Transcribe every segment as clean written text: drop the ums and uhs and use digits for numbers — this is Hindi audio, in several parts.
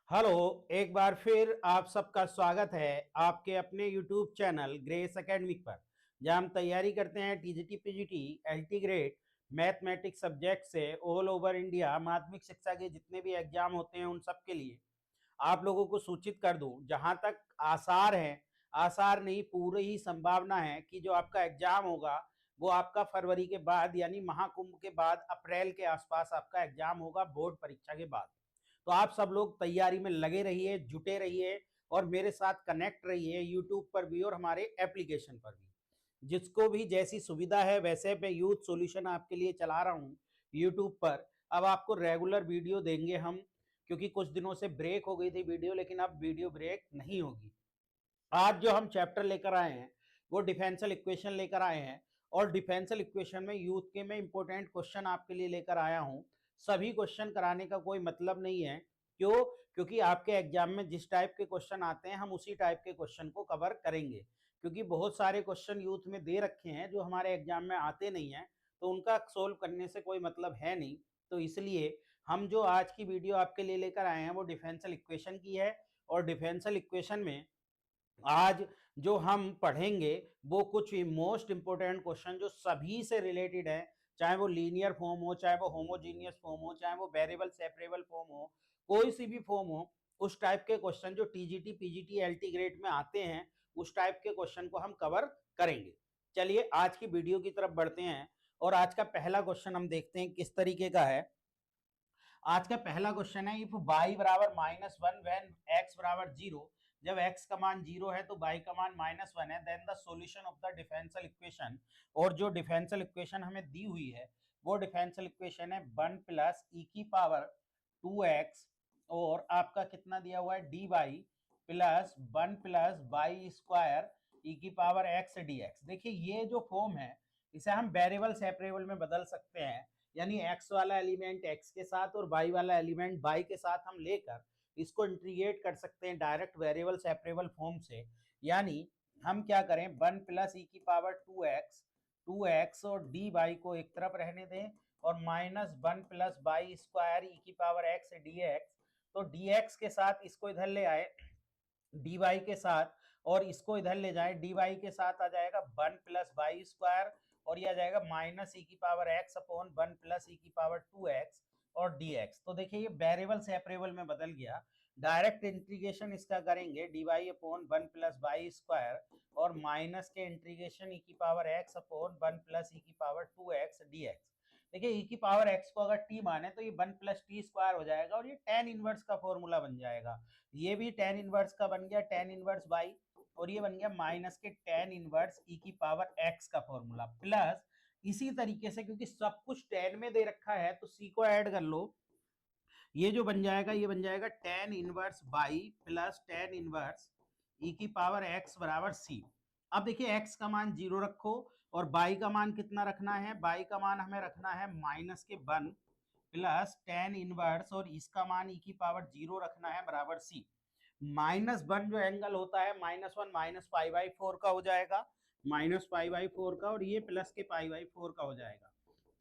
हेलो। एक बार फिर आप सबका स्वागत है आपके अपने YouTube चैनल ग्रेस एकेडमिक पर, जहां हम तैयारी करते हैं TGT PGT LT grade mathematics subject से ऑल ओवर इंडिया माध्यमिक शिक्षा के जितने भी एग्जाम होते हैं उन सब के लिए आप लोगों को सूचित कर दूं। जहां तक आसार है, आसार नहीं पूरी ही संभावना है कि जो आपका एग्जाम होगा वो आपका फरवरी के बाद यानी महाकुंभ के बाद अप्रैल के आसपास आपका एग्जाम होगा, बोर्ड परीक्षा के बाद। तो आप सब लोग तैयारी में लगे रहिए, जुटे रहिए और मेरे साथ कनेक्ट रहिए यूट्यूब पर भी और हमारे एप्लीकेशन पर भी। जिसको भी जैसी सुविधा है वैसे मैं यूथ सॉल्यूशन आपके लिए चला रहा हूँ यूट्यूब पर। अब आपको रेगुलर वीडियो देंगे हम, क्योंकि कुछ दिनों से ब्रेक हो गई थी वीडियो, लेकिन अब वीडियो ब्रेक नहीं होगी। आज जो हम चैप्टर लेकर आए हैं वो डिफरेंशियल इक्वेशन लेकर आए हैं, और डिफरेंशियल इक्वेशन में यूथ के में इंपॉर्टेंट क्वेश्चन आपके लिए लेकर आया हूं। सभी क्वेश्चन कराने का कोई मतलब नहीं है। क्यों? क्योंकि आपके एग्जाम में जिस टाइप के क्वेश्चन आते हैं हम उसी टाइप के क्वेश्चन को कवर करेंगे, क्योंकि बहुत सारे क्वेश्चन यूथ में दे रखे हैं जो हमारे एग्जाम में आते नहीं है, तो उनका सोल्व करने से कोई मतलब है नहीं। तो इसलिए हम जो आज की वीडियो आपके लिए लेकर आए हैं वो डिफरेंशियल इक्वेशन की है। और डिफरेंशियल इक्वेशन में आज जो हम पढ़ेंगे वो कुछ मोस्ट इंपोर्टेंट क्वेश्चन जो सभी से रिलेटेड है, चाहे वो लीनियर फॉर्म हो, चाहे वो होमोजीनियस फॉर्म हो, चाहे वो वेरिएबल सेपरेबल फॉर्म हो, कोई सी भी फॉर्म हो, उस टाइप के क्वेश्चन जो टीजीटी पीजीटी एलटी ग्रेड में आते हैं उस टाइप के क्वेश्चन को हम कवर करेंगे। चलिए आज की वीडियो की तरफ बढ़ते हैं और आज का पहला क्वेश्चन हम देखते हैं किस तरीके का है। आज का पहला क्वेश्चन है, इफ y बराबर -1 व्हेन x बराबर 0, जब x का मान 0 है तो y का मान -1 है, then the solution of the differential equation. और जो डिफरेंशियल इक्वेशन हमें दी हुई है वो डिफरेंशियल इक्वेशन है 1 प्लस ई की पावर 2x, और आपका कितना दिया हुआ है dy plus 1 plus by square e की पावर x dx। देखिए ये जो फॉर्म है इसे हम वेरिएबल सेपरेबल में बदल सकते हैं, यानी x वाला एलिमेंट x के साथ और y वाला एलिमेंट y के साथ हम लेकर इसको इंटीग्रेट कर सकते हैं डायरेक्ट वेरिएबल सेपरेबल फॉर्म से। यानी हम क्या करें, 1 प्लस ई की पावर 2x और dy को एक तरफ रहने दें और -1 प्लस बाई स्क्वायर ई की पावर x dx। तो dx के साथ इसको इधर ले आए dy के साथ, और इसको इधर ले जाए dy के साथ आ जाएगा 1 प्लस बाई स्क्वायर, और ये आ जाएगा माइनस ई की पावर x अपॉन 1 प्लस ई की पावर 2x और dx। तो देखिए ये वेरिएबल सेपरेबल में बदल गया। डायरेक्ट इंटीग्रेशन इसका करेंगे dy upon 1 plus by square और माइनस के इंटीग्रेशन ई की पावर x अपॉन 1 प्लस ई की पावर 2x dx। देखिए ई की पावर x को अगर t माने तो ये 1 प्लस टी स्क्वायर हो जाएगा और ये tan इनवर्स का फॉर्मूला बन जाएगा। ये भी tan इनवर्स का बन गया, tan इनवर्स बाई, और ये बन गया माइनस के tan इनवर्स ई की पावर x का फॉर्मूला प्लस इसी तरीके से, क्योंकि सब कुछ tan में दे रखा है तो c को ऐड कर लो। ये जो बन जाएगा ये बन जाएगा tan inverse by plus tan inverse ई की पावर x बराबर c। अब देखिए x का मान 0 रखो और y का मान कितना रखना है, y का मान हमें रखना है माइनस के 1 प्लस tan इनवर्स और इसका मान ई की पावर 0 रखना है बराबर c। -1 जो एंगल होता है -1 माइनस पाई बाई 4 का हो जाएगा, माइनस पाई बाई 4 का, और ये प्लस के पाई बाई 4 का हो जाएगा।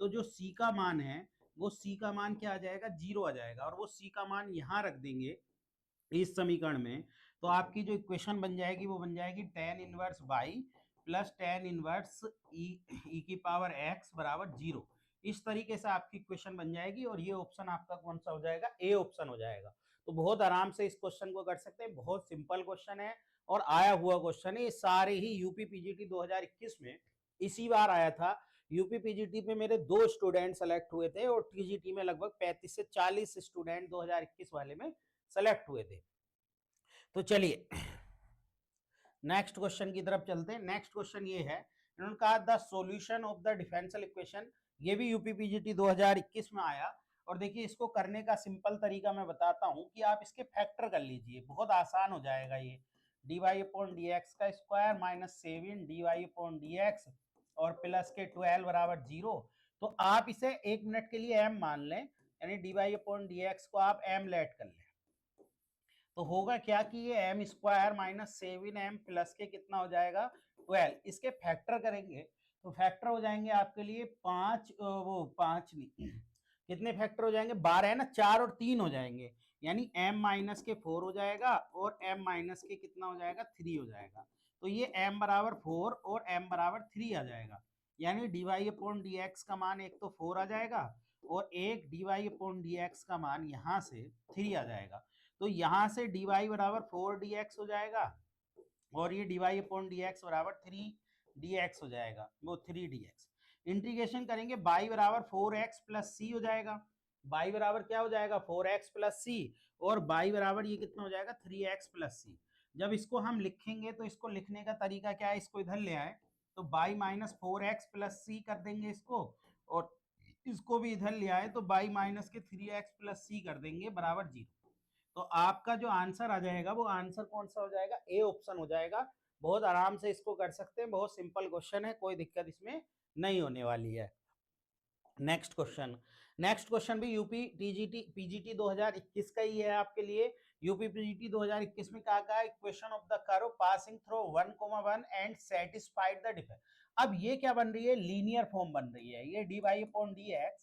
तो जो c का मान है वो c का मान क्या आ जाएगा, 0 आ जाएगा, और वो c का मान यहां रख देंगे इस समीकरण में। तो आपकी जो इक्वेशन बन जाएगी वो बन जाएगी tan inverse by plus tan inverse ई की पावर x बराबर 0। इस तरीके से आपकी इक्वेशन बन जाएगी और ये ऑप्शन आपका कौन सा हो जाएगा, ए ऑप्शन हो जाएगा। तो बहुत आराम से इस क्वेश्चन को कर सकते हैं, बहुत सिंपल क्वेश्चन है और आया हुआ क्वेश्चन है। ये सारे ही यूपी पीजीटी 2021 में इसी बार आया था। यूपी पीजीटी पे मेरे 2 स्टूडेंट सेलेक्ट हुए थे और टीजीटी में लगभग 35 से 40 स्टूडेंट 2021 वाले में सेलेक्ट हुए थे। तो चलिए नेक्स्ट क्वेश्चन की तरफ चलते हैं। नेक्स्ट क्वेश्चन ये है, इन्होंने कहा the solution of the differential equation. ये भी यूपी पीजीटी 2021 में आया। और देखिए इसको करने का सिंपल तरीका मैं बताता हूं कि आप इसके फैक्टर कर लीजिए, बहुत आसान हो जाएगा ये। dy अपॉन dx का square minus 7 dy upon dx और प्लस के 12 बराबर 0। तो आप इसे 1 मिनट के लिए m मान लें, यानी dy अपॉन dx को आप m लेट कर लें। तो होगा क्या कि ये M square minus 7m plus के कितना हो जाएगा 12। इसके फैक्टर करेंगे तो फैक्टर हो जाएंगे आपके लिए 5, वो 5 नहीं कितने फैक्टर हो जाएंगे, 12 है ना, 4 और 3 हो जाएंगे, यानी m माइनस के 4 हो जाएगा और m माइनस के कितना हो जाएगा, 3 हो जाएगा। तो ये m बराबर 4 और m बराबर 3 आ जाएगा, यानी dy अपॉन dx का मान एक तो 4 आ जाएगा और एक dy अपॉन dx का मान यहाँ से 3 आ जाएगा। तो यहाँ से dy बराबर 4 dx हो जाएगा और ये dy अपॉन dx बराबर 3 dx हो जाएगा, वो 3 dx। इंटीग्रेशन करेंगे y बराबर 4x प्लस सी हो जाएगा, y बराबर क्या हो जाएगा, 4x प्लस सी, और y बराबर ये कितना हो जाएगा, 3x प्लस सी। जब इसको हम लिखेंगे तो इसको लिखने का तरीका क्या है, इसको इधर ले आए तो y माइनस 4x प्लस सी कर देंगे इसको, और इसको भी इधर ले आए तो y माइनस के 3x प्लस सी कर देंगे बराबर 0। तो आपका जो आंसर आ जाएगा वो आंसर कौन सा हो जाएगा, ए ऑप्शन हो जाएगा। बहुत आराम से इसको कर सकते हैं, बहुत सिंपल क्वेश्चन है, कोई दिक्कत इसमें नहीं होने वाली है। नेक्स्ट क्वेश्चन भी यूपी टीजीटी पीजीटी 2021 का ही है आपके लिए। यूपी पीजीटी 2021 में क्या कहा, equation of the curve passing through 1,1 and satisfied the difference. अब ये क्या बन रही है, लीनियर फॉर्म बन रही है, ये dy upon dx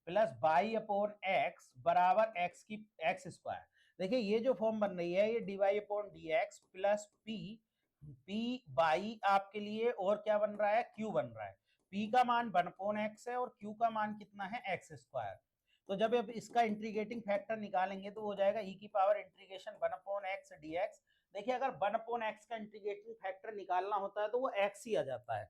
plus y upon x बराबर x की x स्क्वायर। देखिए ये जो फॉर्म बन रही है, ये dy upon dx plus p by आपके लिए, और क्या बन रहा है, q बन रहा है। p का मान 1 अपॉन x है और q का मान कितना है, x स्क्वायर। तो जब अब इसका इंटीग्रेटिंग फैक्टर निकालेंगे तो हो जाएगा e की power integration 1 upon x dx। देखिए अगर 1 अपॉन x का इंटीग्रेटिंग फैक्टर निकालना होता है तो वो x ही आ जाता है,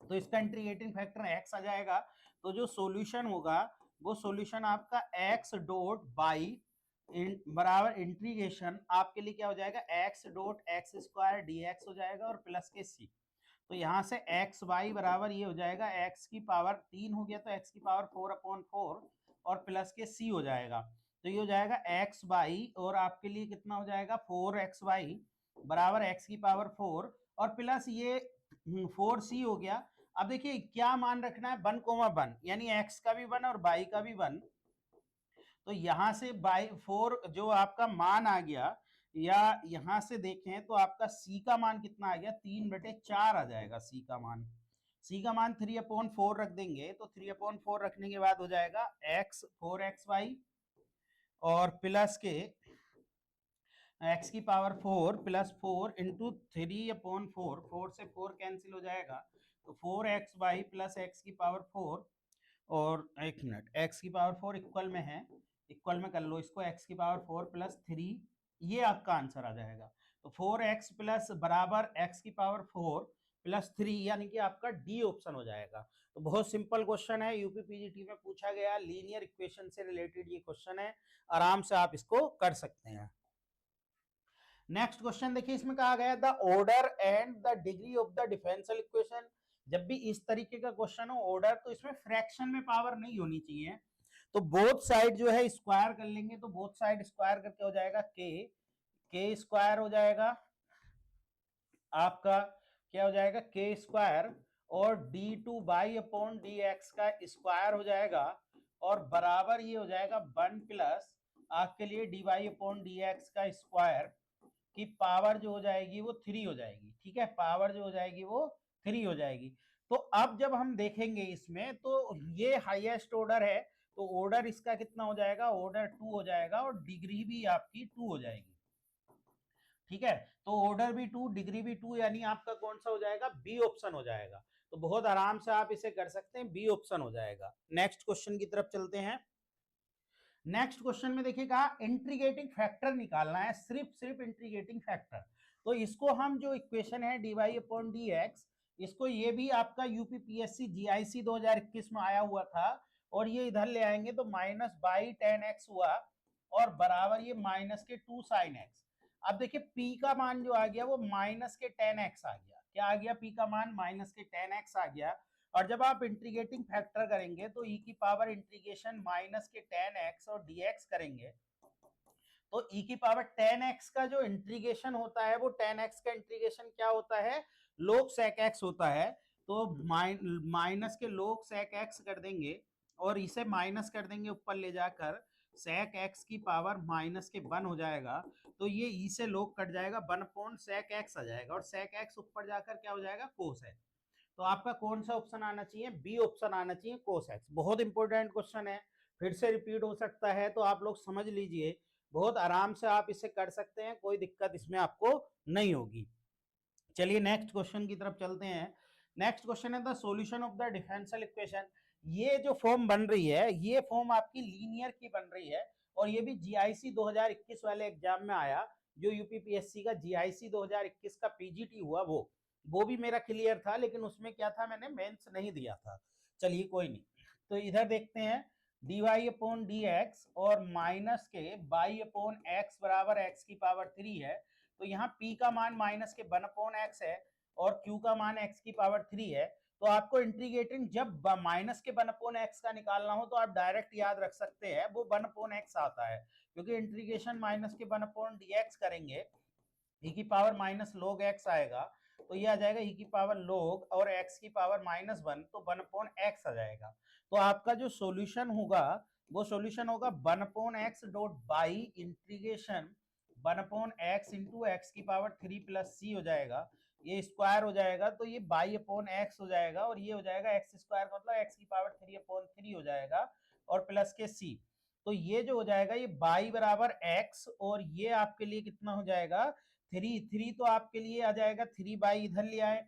तो इसका इंटीग्रेटिंग फैक्टर x आ जाएगा। तो जो सॉल्यूशन होगा वो सॉल्यूशन आपका x डॉट बाई बराबर इंटीग्रेशन आपके लिए क्या हो जाएगा, x dot x square dx हो जाएगा और प्लस के c। तो यहाँ से एक्स वाई बराबर ये हो जाएगा, x की पावर 3 हो गया तो x की पावर 4 अपॉन 4 और प्लस के c हो जाएगा। तो ये हो जाएगा x वाई और आपके लिए कितना हो जाएगा, 4x वाई बराबर x की पावर 4 और प्लस ये 4c हो गया। अब देखिए क्या मान रखना है, 1,1 यानी x का भी 1 और y का भी 1। तो यहां से बाई 4 जो आपका मान आ गया, या यहां से देखें तो आपका c का मान कितना आ गया, 3/4 आ जाएगा c का मान। c का मान 3 अपॉन 4 रख देंगे तो 3 अपॉन 4 रखने के बाद हो जाएगा x 4xy और प्लस के x की पावर 4 प्लस 4 इंटू 3 अपॉन 4, 4 से 4 कैंसिल हो जाएगा तो 4xy प्लस x की पावर 4, और एक मिनट, x की पावर 4 इक्वल में है, इक्वल में कर लो इसको, x की पावर 4 प्लस 3, ये आपका आंसर आ जाएगा। तो 4x प्लस बराबर x की पावर 4 प्लस 3, यानी कि आपका डी ऑप्शन हो जाएगा। तो बहुत सिंपल क्वेश्चन है, यूपी पीजीटी में पूछा गया लीनियर इक्वेशन से रिलेटेड ये क्वेश्चन है, आराम से आप इसको कर सकते हैं। नेक्स्ट क्वेश्चन देखिए, इसमें कहा गया the order and the degree of the differential equation. जब भी इस तरीके का क्वेश्चन हो ऑर्डर, तो इसमें फ्रैक्शन में पावर नहीं होनी चाहिए, तो बोथ साइड जो है स्क्वायर कर लेंगे, तो बोथ साइड स्क्वायर करके हो जाएगा के स्क्वायर हो जाएगा आपका, क्या हो जाएगा, के स्क्वायर और d2 बाई अपॉन dx का स्क्वायर हो जाएगा और बराबर ये हो जाएगा 1 प्लस आपके लिए dy अपॉन dx का स्क्वायर की पावर जो हो जाएगी वो 3 हो जाएगी। ठीक है, पावर जो हो जाएगी वो 3 हो जाएगी। तो अब जब हम देखेंगे इसमें तो ये हाईएस्ट ऑर्डर है, तो ऑर्डर इसका कितना हो जाएगा, ऑर्डर 2 हो जाएगा और डिग्री भी आपकी 2 हो जाएगी। ठीक है, तो ऑर्डर भी 2 डिग्री भी 2, यानी आपका कौन सा हो जाएगा, बी ऑप्शन हो जाएगा। तो बहुत आराम से आप इसे कर सकते हैं, बी ऑप्शन हो जाएगा। नेक्स्ट क्वेश्चन की तरफ चलते हैं। नेक्स्ट क्वेश्चन में देखिए कहा इंटीग्रेटिंग फैक्टर निकालना है, सिर्फ इंटीग्रेटिंग फैक्टर। तो इसको हम जो इक्वेशन है dy अपॉन dx, इसको ये भी आपका यूपी पीएससी जीआईसी 2021 में आया हुआ था, और ये इधर ले आएंगे तो माइनस बाई 10x हुआ और बराबर ये माइनस के 2 sin x। अब देखिए p का मान जो आ गया वो माइनस के 10x आ गया, क्या आ गया, p का मान माइनस के 10x आ गया। और जब आप इंटीग्रेटिंग फैक्टर करेंगे तो e की पावर इंटीग्रेशन माइनस के 10x और dx करेंगे, तो e की पावर 10x का जो इंटीग्रेशन होता है वो 10x का इंटीग्रेशन क्या होता है, log sec x होता है। तो माइनस के log sec x कर देंगे और इसे माइनस कर देंगे ऊपर ले जाकर, sec x की पावर माइनस के 1 हो जाएगा, तो ये e से log कट जाएगा, 1 अपॉन sec x आ जाएगा और sec x ऊपर जाकर क्या हो जाएगा, cos x। तो आपका कौन सा ऑप्शन आना चाहिए, बी ऑप्शन आना चाहिए, cos x। बहुत इंपॉर्टेंट क्वेश्चन है, फिर से रिपीट हो सकता है, तो आप लोग समझ लीजिए बहुत आराम से आप इसे कर सकते हैं, कोई दिक्कत इसमें आपको नहीं होगी। चलिए नेक्स्ट क्वेश्चन की तरफ चलते हैं। नेक्स्ट क्वेश्चन है the solution of the differential equation. ये जो फॉर्म बन रही है, ये फॉर्म आपकी लीनियर की बन रही है, और ये भी जीआईसी 2021 वाले एग्जाम में आया, जो यूपीपीएससी का जीआईसी 2021 का पीजीटी हुआ, वो भी मेरा क्लियर था, लेकिन उसमें क्या था, मैंने मेंस नहीं दिया था। चलिए कोई नहीं, तो इधर देखते हैं d y upon d x और minus k y upon x बराबर एक्स की पावर 3 है। तो यहाँ p का मान माइनस के 1 अपॉन एक्स है और q का मान x की पावर 3 है। तो आपको इंटीग्रेटिंग जब माइनस के 1 अपॉन एक्स का निकालना हो तो आप डायरेक्ट याद रख सकते हैं, वो 1 अपॉन एक्स आता है, क्योंकि इंटीग्रेशन माइनस के 1 अपॉन dx करेंगे, e की पावर माइनस log x आएगा, तो ये आ जाएगा e की पावर log और x की पावर -1, तो 1 अपॉन x आ जाएगा। तो आपका जो सॉल्यूशन होगा वो सॉल्यूशन होगा 1 upon x dot by integration 1 upon x into x की पावर 3 प्लस c हो जाएगा, ये स्क्वायर हो जाएगा, तो ये बाई अपॉन एक्स हो जाएगा, और ये हो जाएगा एक्स स्क्वायर मतलब एक्स की पावर 3 अपॉन 3 हो जाएगा, और प्लस के c। तो ये जो हो जाएगा ये बाई बराबर x, और ये आपके लिए कितना हो जाएगा 3 तो आपके लिए आ जाएगा 3 बाई इधर ले आए,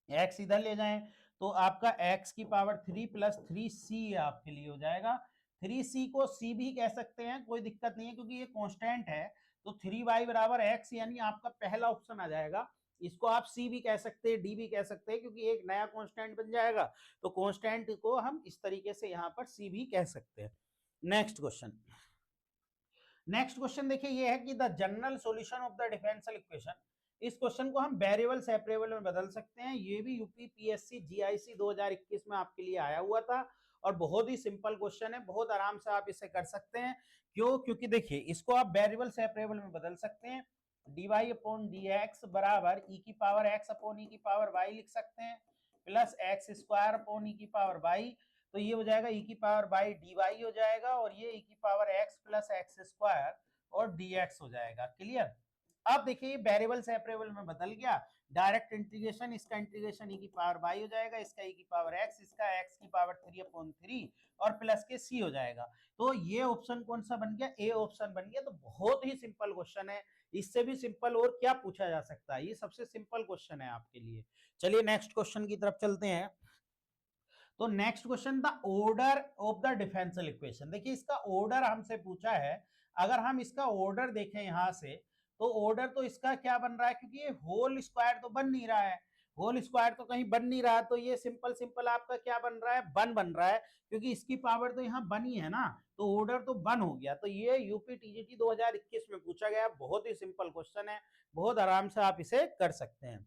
x इधर ले जाएं, तो आपका x की पावर 3 प्लस 3c आपके लिए हो जाएगा। 3c को c भी कह सकते हैं, कोई दिक्कत नहीं है, क्योंकि ये कांस्टेंट है। तो 3y बराबर x, यानी आपका पहला ऑप्शन आ जाएगा। इसको आप c भी कह सकते हैं, d भी कह सकते हैं, क्योंकि एक नया कांस्टेंट बन जाएगा, तो कांस्टेंट को हम इस तरीके से यहाँ पर c भी कह सकते हैं। नेक्स्ट क्वेश्चन देखिए, ये है कि the general solution of the differential equation. इस क्वेश्चन को हम वेरिएबल सेपरेबल में बदल सकते हैं। ये भी यूपीपीएससी जीआईसी 2021 में आपके लिए आया हुआ था, और बहुत ही सिंपल क्वेश्चन है, बहुत आराम से आप इसे कर सकते हैं। क्यों? क्योंकि देखिए इसको आप वेरिएबल सेपरेबल में बदल सकते हैं। D y upon d x बराबर ई की पावर एक्स अपॉन ई की पावर वाई लिख सकते हैं, प्लस एक्स स्क्वायर अपॉन ई की पावर वाई। तो ये हो जाएगा e की पावर बाई डी वाई हो जाएगा, और ये e की power x plus x square और dx हो जाएगा। क्लियर? अब देखिए ये वेरिएबल सेपरेबल में बदल गया, डायरेक्ट इंटीग्रेशन, इसका इंटीग्रेशन e की पावर बाई हो जाएगा, इसका e की पावर x, इसका x की पावर 3 अपॉन 3 और प्लस के c हो जाएगा। तो ये ऑप्शन कौन सा बन गया? ए ऑप्शन बन गया। तो बहुत ही सिंपल क्वेश्चन है, इससे भी सिंपल और क्या पूछा जा सकता है, ये सबसे सिंपल क्वेश्चन है आपके लिए। चलिए नेक्स्ट क्वेश्चन की तरफ चलते हैं। तो next question, the order of the differential equation. देखिए इसका ऑर्डर हमसे पूछा है। अगर हम इसका ऑर्डर देखें यहां से, तो ऑर्डर तो इसका क्या बन रहा है, क्योंकि ये होल स्क्वायर तो बन नहीं रहा है, होल स्क्वायर तो कहीं बन नहीं रहा, तो ये सिंपल सिंपल आपका क्या बन रहा है, वन बन रहा है, क्योंकि इसकी पावर तो यहाँ बन ही है ना, तो ऑर्डर तो वन हो गया। तो ये यूपी टीजीटी 2021 में पूछा गया, बहुत ही सिंपल क्वेश्चन है, बहुत आराम से आप इसे कर सकते हैं।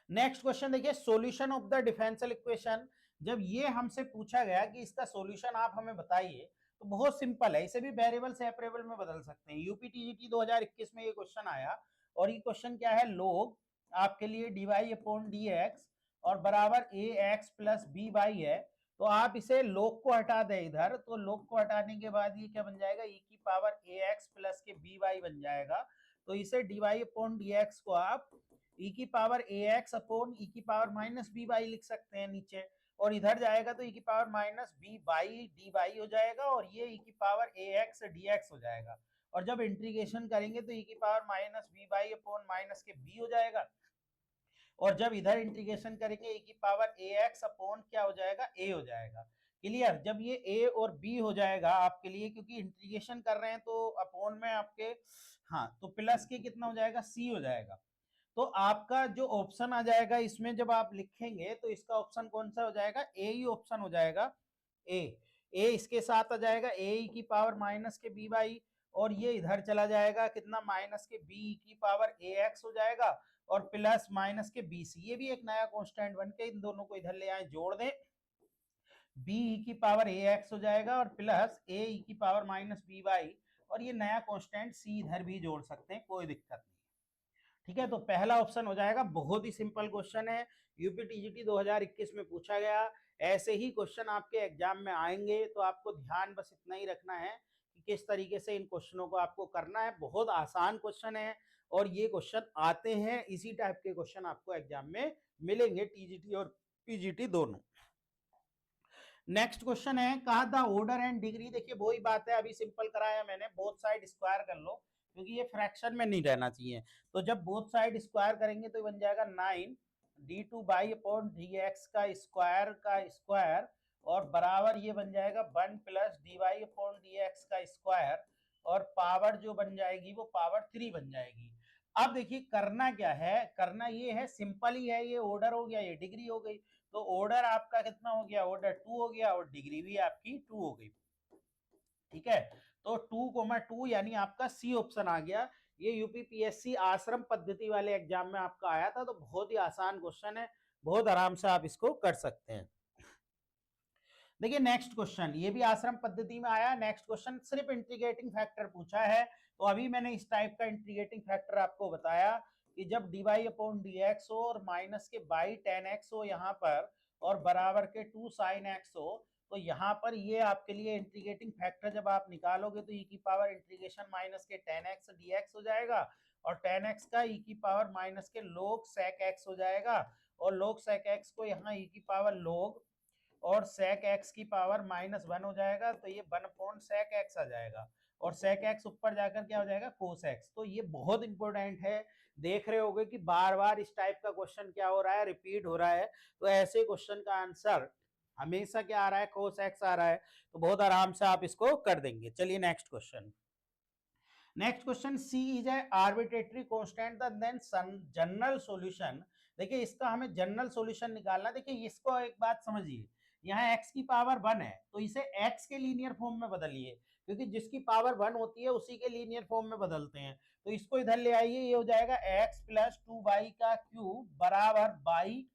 नेक्स्ट क्वेश्चन देखिए, solution of the differential equation. जब ये हमसे पूछा गया कि इसका सॉल्यूशन आप हमें बताइए, तो बहुत सिंपल है, इसे भी वेरिएबल सेपरेबल में बदल सकते हैं। यूपीटीजीटी 2021 में ये क्वेश्चन आया, और ये क्वेश्चन क्या है, लोग आपके लिए डीवाई अपॉन डी एक्स और बराबर ए एक्स प्लस बी वाई है। तो आप इसे लोग को हटा दें इधर, तो लोग को हटाने के बाद ये क्या बन जाएगा, ई की पावर ए एक्स प्लस के बी वाई बन जाएगा। तो इसे डीवाई अपॉन डी एक्स को आप ई की पावर ए एक्स अपॉन ई की पावर माइनस बी वाई लिख सकते हैं नीचे, और इधर जाएगा तो ई की power minus b y d y हो जाएगा, और ये ई की power a x d x हो जाएगा। और जब इंटीग्रेशन करेंगे तो ई की power minus b y upon minus k b हो जाएगा, और जब इधर इंटीग्रेशन करेंगे ई की पावर ए एक्स अपॉन क्या हो जाएगा, ए हो जाएगा। क्लियर? जब ये ए और बी हो जाएगा आपके लिए, क्योंकि इंटीग्रेशन कर रहे हैं तो अपॉन में आपके, हाँ, तो प्लस के कितना हो जाएगा, सी हो जाएगा। तो आपका जो ऑप्शन आ जाएगा इसमें जब आप लिखेंगे, तो इसका ऑप्शन कौन सा हो जाएगा, ए ही ऑप्शन हो जाएगा। ए ए इसके साथ आ जाएगा ए की power minus k B Y, और ये इधर चला जाएगा कितना, माइनस के बी की पावर ए एक्स हो जाएगा, और plus minus k B C, ये भी एक नया कांस्टेंट बन के इन दोनों को इधर ले आए, जोड़ दें, बी की पावर ए एक्स हो जाएगा, और प्लस ए की पावर माइनस बी वाई, और ये नया कांस्टेंट सी इधर भी जोड़ सकते हैं, कोई दिक्कत नहीं। ठीक है, तो पहला ऑप्शन हो जाएगा। बहुत ही सिंपल क्वेश्चन है, यूपीटीजीटी 2021 में पूछा गया। ऐसे ही क्वेश्चन आपके एग्जाम में आएंगे, तो आपको ध्यान बस इतना ही रखना है कि किस तरीके से इन क्वेश्चनों को आपको करना है। बहुत आसान क्वेश्चन है, और ये क्वेश्चन आते हैं, इसी टाइप के क्वेश्चन आपको एग्जाम में मिलेंगे, टीजीटी और पीजीटी दोनों। नेक्स्ट क्वेश्चन है, कहा द ऑर्डर एंड डिग्री, देखिए वही बात है, अभी सिंपल कराया मैंने, बोथ साइड स्क्वायर कर लो क्योंकि ये फ्रैक्शन में नहीं रहना चाहिए। तो जब बोथ साइड स्क्वायर करेंगे तो बन जाएगा 9 d2 बाई अपॉन dx का स्क्वायर और बराबर ये बन जाएगा 1 प्लस dy अपॉन dx का स्क्वायर और पावर जो बन जाएगी वो पावर 3 बन जाएगी। अब देखिए करना क्या है, करना ये है, सिंपल ही है, ये ऑर्डर हो गया, ये डिग्री हो गई। तो ऑर्डर आपका कितना हो गया, ऑर्डर 2 हो गया और डिग्री भी आपकी 2 हो गई। ठीक है, तो 2,2 यानी आपका सी ऑप्शन आ गया। ये यूपीपीएससी आश्रम पद्धति वाले एग्जाम में आपका आया था, तो बहुत ही आसान क्वेश्चन है, बहुत आराम से आप इसको कर सकते हैं। देखिए नेक्स्ट क्वेश्चन, ये भी आश्रम पद्धति में आया। नेक्स्ट क्वेश्चन सिर्फ इंटीग्रेटिंग फैक्टर पूछा है, तो अभी मैंने इस टाइप का इंटीग्रेटिंग फैक्टर आपको बताया कि जब dy अपॉन dx हो और minus k by ten x हो यहाँ पर और बराबर के 2 sin x हो, तो यहाँ पर ये आपके लिए इंटीग्रेटिंग फैक्टर जब आप निकालोगे तो e की पावर इंटीग्रेशन माइनस के टेन एक्स dx हो जाएगा और टेन एक्स का e की पावर माइनस के log sec x हो जाएगा और log sec x को यहाँ e की पावर log और sec x की पावर -1 हो जाएगा, तो ये 1 अपॉन sec x आ जाएगा और sec x ऊपर जाकर क्या हो जाएगा, cos x। तो ये बहुत इंपॉर्टेंट है, देख रहे होगे कि बार बार इस टाइप का क्वेश्चन क्या हो रहा है, रिपीट हो रहा है। तो ऐसे क्वेश्चन का आंसर हमेशा क्या आ रहा है, cos x आ रहा है, तो बहुत आराम से आप इसको कर देंगे। चलिए next question. Next question, C is a arbitratory constant then general solution. देखिए इसका हमें जनरल सॉल्यूशन निकालना। देखिए इसको एक बात समझिए, यहाँ x की पावर 1 है तो इसे x के लीनियर फॉर्म में बदलिए, क्योंकि जिसकी पावर 1 होती है उसी के लीनियर फॉर्म में बदलते हैं। तो इसको इधर ले आइए, ये हो जाएगा x प्लस 2y का क्यूब बराबर बाई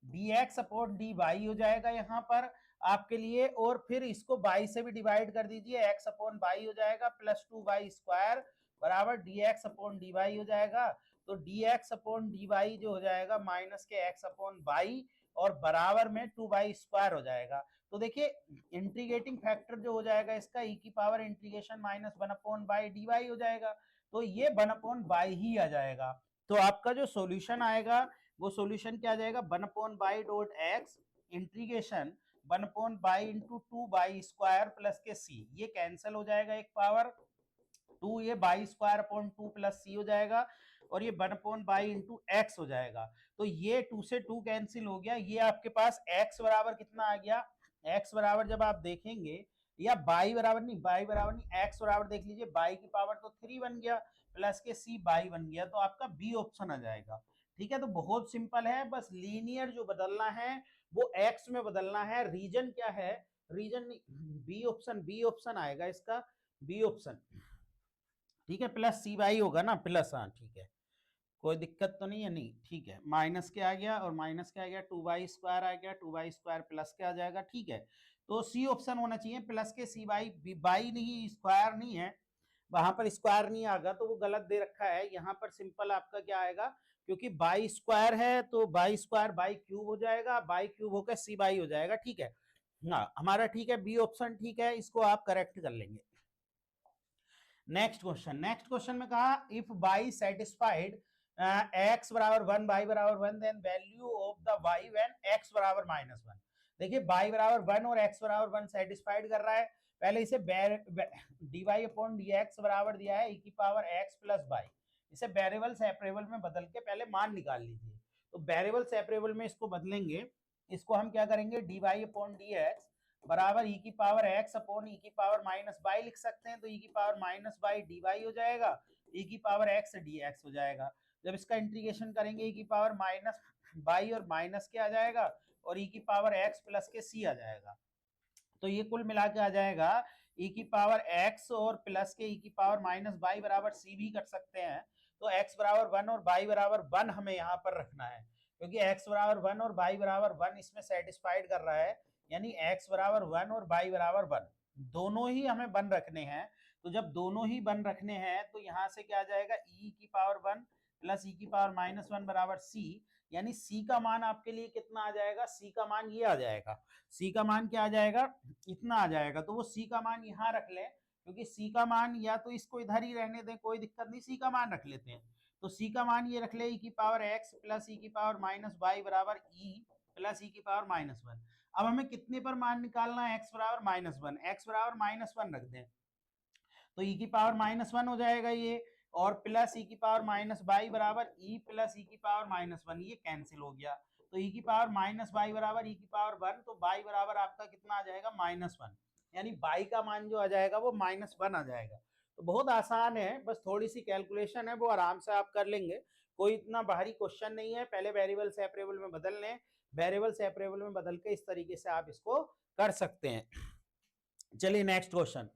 dx अपॉन dy हो जाएगा यहाँ पर आपके लिए, और फिर इसको बाई से भी डिवाइड कर दीजिए, x अपॉन बाई हो जाएगा प्लस 2y स्क्वायर बराबर dx अपॉन dy हो जाएगा। तो dx अपॉन dy जो हो जाएगा माइनस के x अपॉन बाई और बराबर में 2y स्क्वायर हो जाएगा। तो देखिए इंटीग्रेटिंग फैक्टर जो हो जाएगा इसका e की power integration minus 1 upon by dy हो जाएगा, तो ये 1 अपॉन बाई ही आ जाएगा। तो आपका जो सॉल्यूशन आएगा वो सॉल्यूशन क्या आ जाएगा, 1 upon by dot x integration 1 upon by into 2 by square plus के सी, ये कैंसिल हो जाएगा, एक पावर 2 ये बाई स्क्वायर अपॉन 2 प्लस सी हो जाएगा और ये 1 अपॉन बाई इंटू एक्स हो जाएगा। तो ये 2 से 2 कैंसिल हो गया, ये आपके पास x बराबर कितना आ गया, x बराबर जब आप देखेंगे, या बाई बराबर नहीं, बाई बराबर नहीं, x बराबर देख लीजिए, बाई की पावर तो 3 बन गया प्लस के सी बाई बन गया, तो आपका बी ऑप्शन आ जाएगा। ठीक है, तो बहुत सिंपल है, बस लीनियर जो बदलना है वो x में बदलना है। रीजन क्या है, reason B option, B option आएगा इसका, बी ऑप्शन। ठीक है, प्लस सी बाई होगा ना, प्लस, हाँ ठीक है, कोई दिक्कत तो नहीं है, नहीं ठीक है, माइनस के आ गया और माइनस के आ गया, 2y स्क्वायर आ गया, 2y स्क्वायर प्लस के आ जाएगा। ठीक है, तो सी ऑप्शन होना चाहिए, प्लस के सी बाई, बाई नहीं स्क्वायर नहीं है, वहां पर स्क्वायर नहीं आएगा तो वो गलत दे रखा है, यहाँ पर सिंपल आपका क्या आएगा, क्योंकि बाई स्क्वायर है तो बाई स्क्वायर बाई क्यूब हो जाएगा, बाई क्यूब होकर सी बाई हो जाएगा। ठीक है, हाँ हमारा ठीक है, बी ऑप्शन ठीक है, इसको आप करेक्ट कर लेंगे। नेक्स्ट क्वेश्चन, नेक्स्ट क्वेश्चन में कहा इफ बाई सेटिस्फाइड एक्स बराबर 1 बाई बराबर 1 then value of the y when x बराबर -1। देखिए बाई बराबर 1 और एक्स बराबर 1 सेटिस्फाइड कर रहा है, पहले इसे dy अपॉन dx बराबर दिया है e की पावर x प्लस बाई, इसे वेरिएबल सेपरेबल में बदल के पहले मान निकाल लीजिए। तो वेरिएबल सेपरेबल में इसको बदलेंगे, इसको हम क्या करेंगे, dy अपॉन dx बराबर e की पावर x अपॉन e की पावर माइनस बाई लिख सकते हैं, तो e की power minus y d y हो जाएगा, e की पावर x dx हो जाएगा। जब इसका इंटीग्रेशन करेंगे e की पावर माइनस बाई और माइनस के आ जाएगा और e की पावर x प्लस के c आ जाएगा। तो ये कुल मिला के आ जाएगा e की पावर x और प्लस के e की पावर माइनस बाई बराबर c भी कर सकते हैं। तो x बराबर 1 और बाई बराबर 1 हमें यहाँ पर रखना है, क्योंकि x बराबर 1 और बाई बराबर 1 इसमें सेटिस्फाइड कर रहा है, यानी x बराबर 1 और बाई बराबर 1 दोनों ही हमें 1 रखने हैं। तो जब दोनों ही 1 रखने हैं तो यहाँ से क्या आ जाएगा, e की पावर 1 प्लस e की पावर माइनस 1 बराबर c, यानी c का मान आपके लिए कितना आ जाएगा, c का मान ये आ जाएगा, c का मान क्या आ जाएगा, इतना आ जाएगा। तो वो c का मान यहाँ रख लें, क्योंकि c का मान, या तो इसको इधर ही रहने दें कोई दिक्कत नहीं, c का मान रख लेते हैं। तो c का मान ये रख ले, e की पावर x प्लस e की पावर माइनस वाई बराबर e प्लस e की पावर -1। अब हमें कितने पर मान निकालना है, x बराबर -1, x बराबर -1 रख दें तो e की पावर -1 हो जाएगा ये, और प्लस e की पावर -y बराबर e प्लस e की पावर -1, ये कैंसिल हो गया। तो e की पावर -y बराबर e की पावर 1, तो y बराबर आपका कितना आ जाएगा -1, यानी y का मान जो आ जाएगा वो -1 आ जाएगा। तो बहुत आसान है, बस थोड़ी सी कैलकुलेशन है, वो आराम से आप कर लेंगे, कोई इतना भारी क्वेश्चन नहीं है। पहले वेरिएबल सेपरेबल में बदल लें, वेरिएबल सेपरेबल में बदल के इस तरीके से आप इसको कर सकते हैं। चलिए नेक्स्ट क्वेश्चन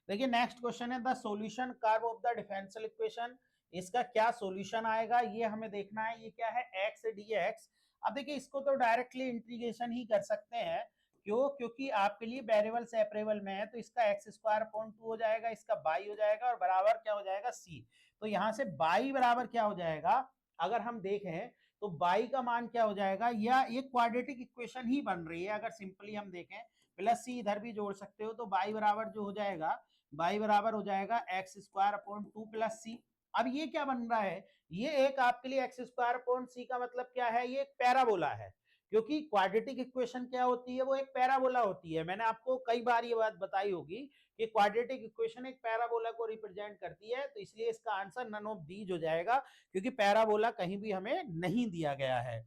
देखिए, नेक्स्ट क्वेश्चन है the solution curve of the differential equation. इसका क्या सॉल्यूशन आएगा ये हमें देखना है। ये क्या है, x dx। अब देखिए इसको तो डायरेक्टली इंटीग्रेशन ही कर सकते हैं, क्यों, क्योंकि आपके लिए वेरिएबल सेपरेबल में है, तो इसका एक्स स्क्वायर अपॉन 2 हो जाएगा, इसका बाई हो जाएगा, और बराबर क्या हो जाएगा, c। तो यहाँ से बाई बराबर क्या हो जाएगा, अगर हम देखें तो बाई का मान क्या हो जाएगा, या एक क्वाड्रेटिक इक्वेशन ही बन रही है। अगर सिंपली हम देखें, प्लस सी इधर भी जोड़ सकते हो, तो बाई बराबर जो हो जाएगा, बाई बराबर हो जाएगा एक्स स्क्वायर अपॉन 2 प्लस सी। अब ये क्या बन रहा है, ये एक आपके लिए एक्स स्क्वायर अपॉन सी का मतलब क्या है, ये एक पैराबोला है, क्योंकि क्वाड्रेटिक इक्वेशन क्या होती है, वो एक पैराबोला होती है। मैंने आपको कई बार ये बात बताई होगी कि क्वाड्रेटिक इक्वेशन एक पैराबोला को रिप्रेजेंट करती है, तो इसलिए इसका आंसर नन ऑफ दीज हो जाएगा, क्योंकि पैराबोला कहीं भी हमें नहीं दिया गया है।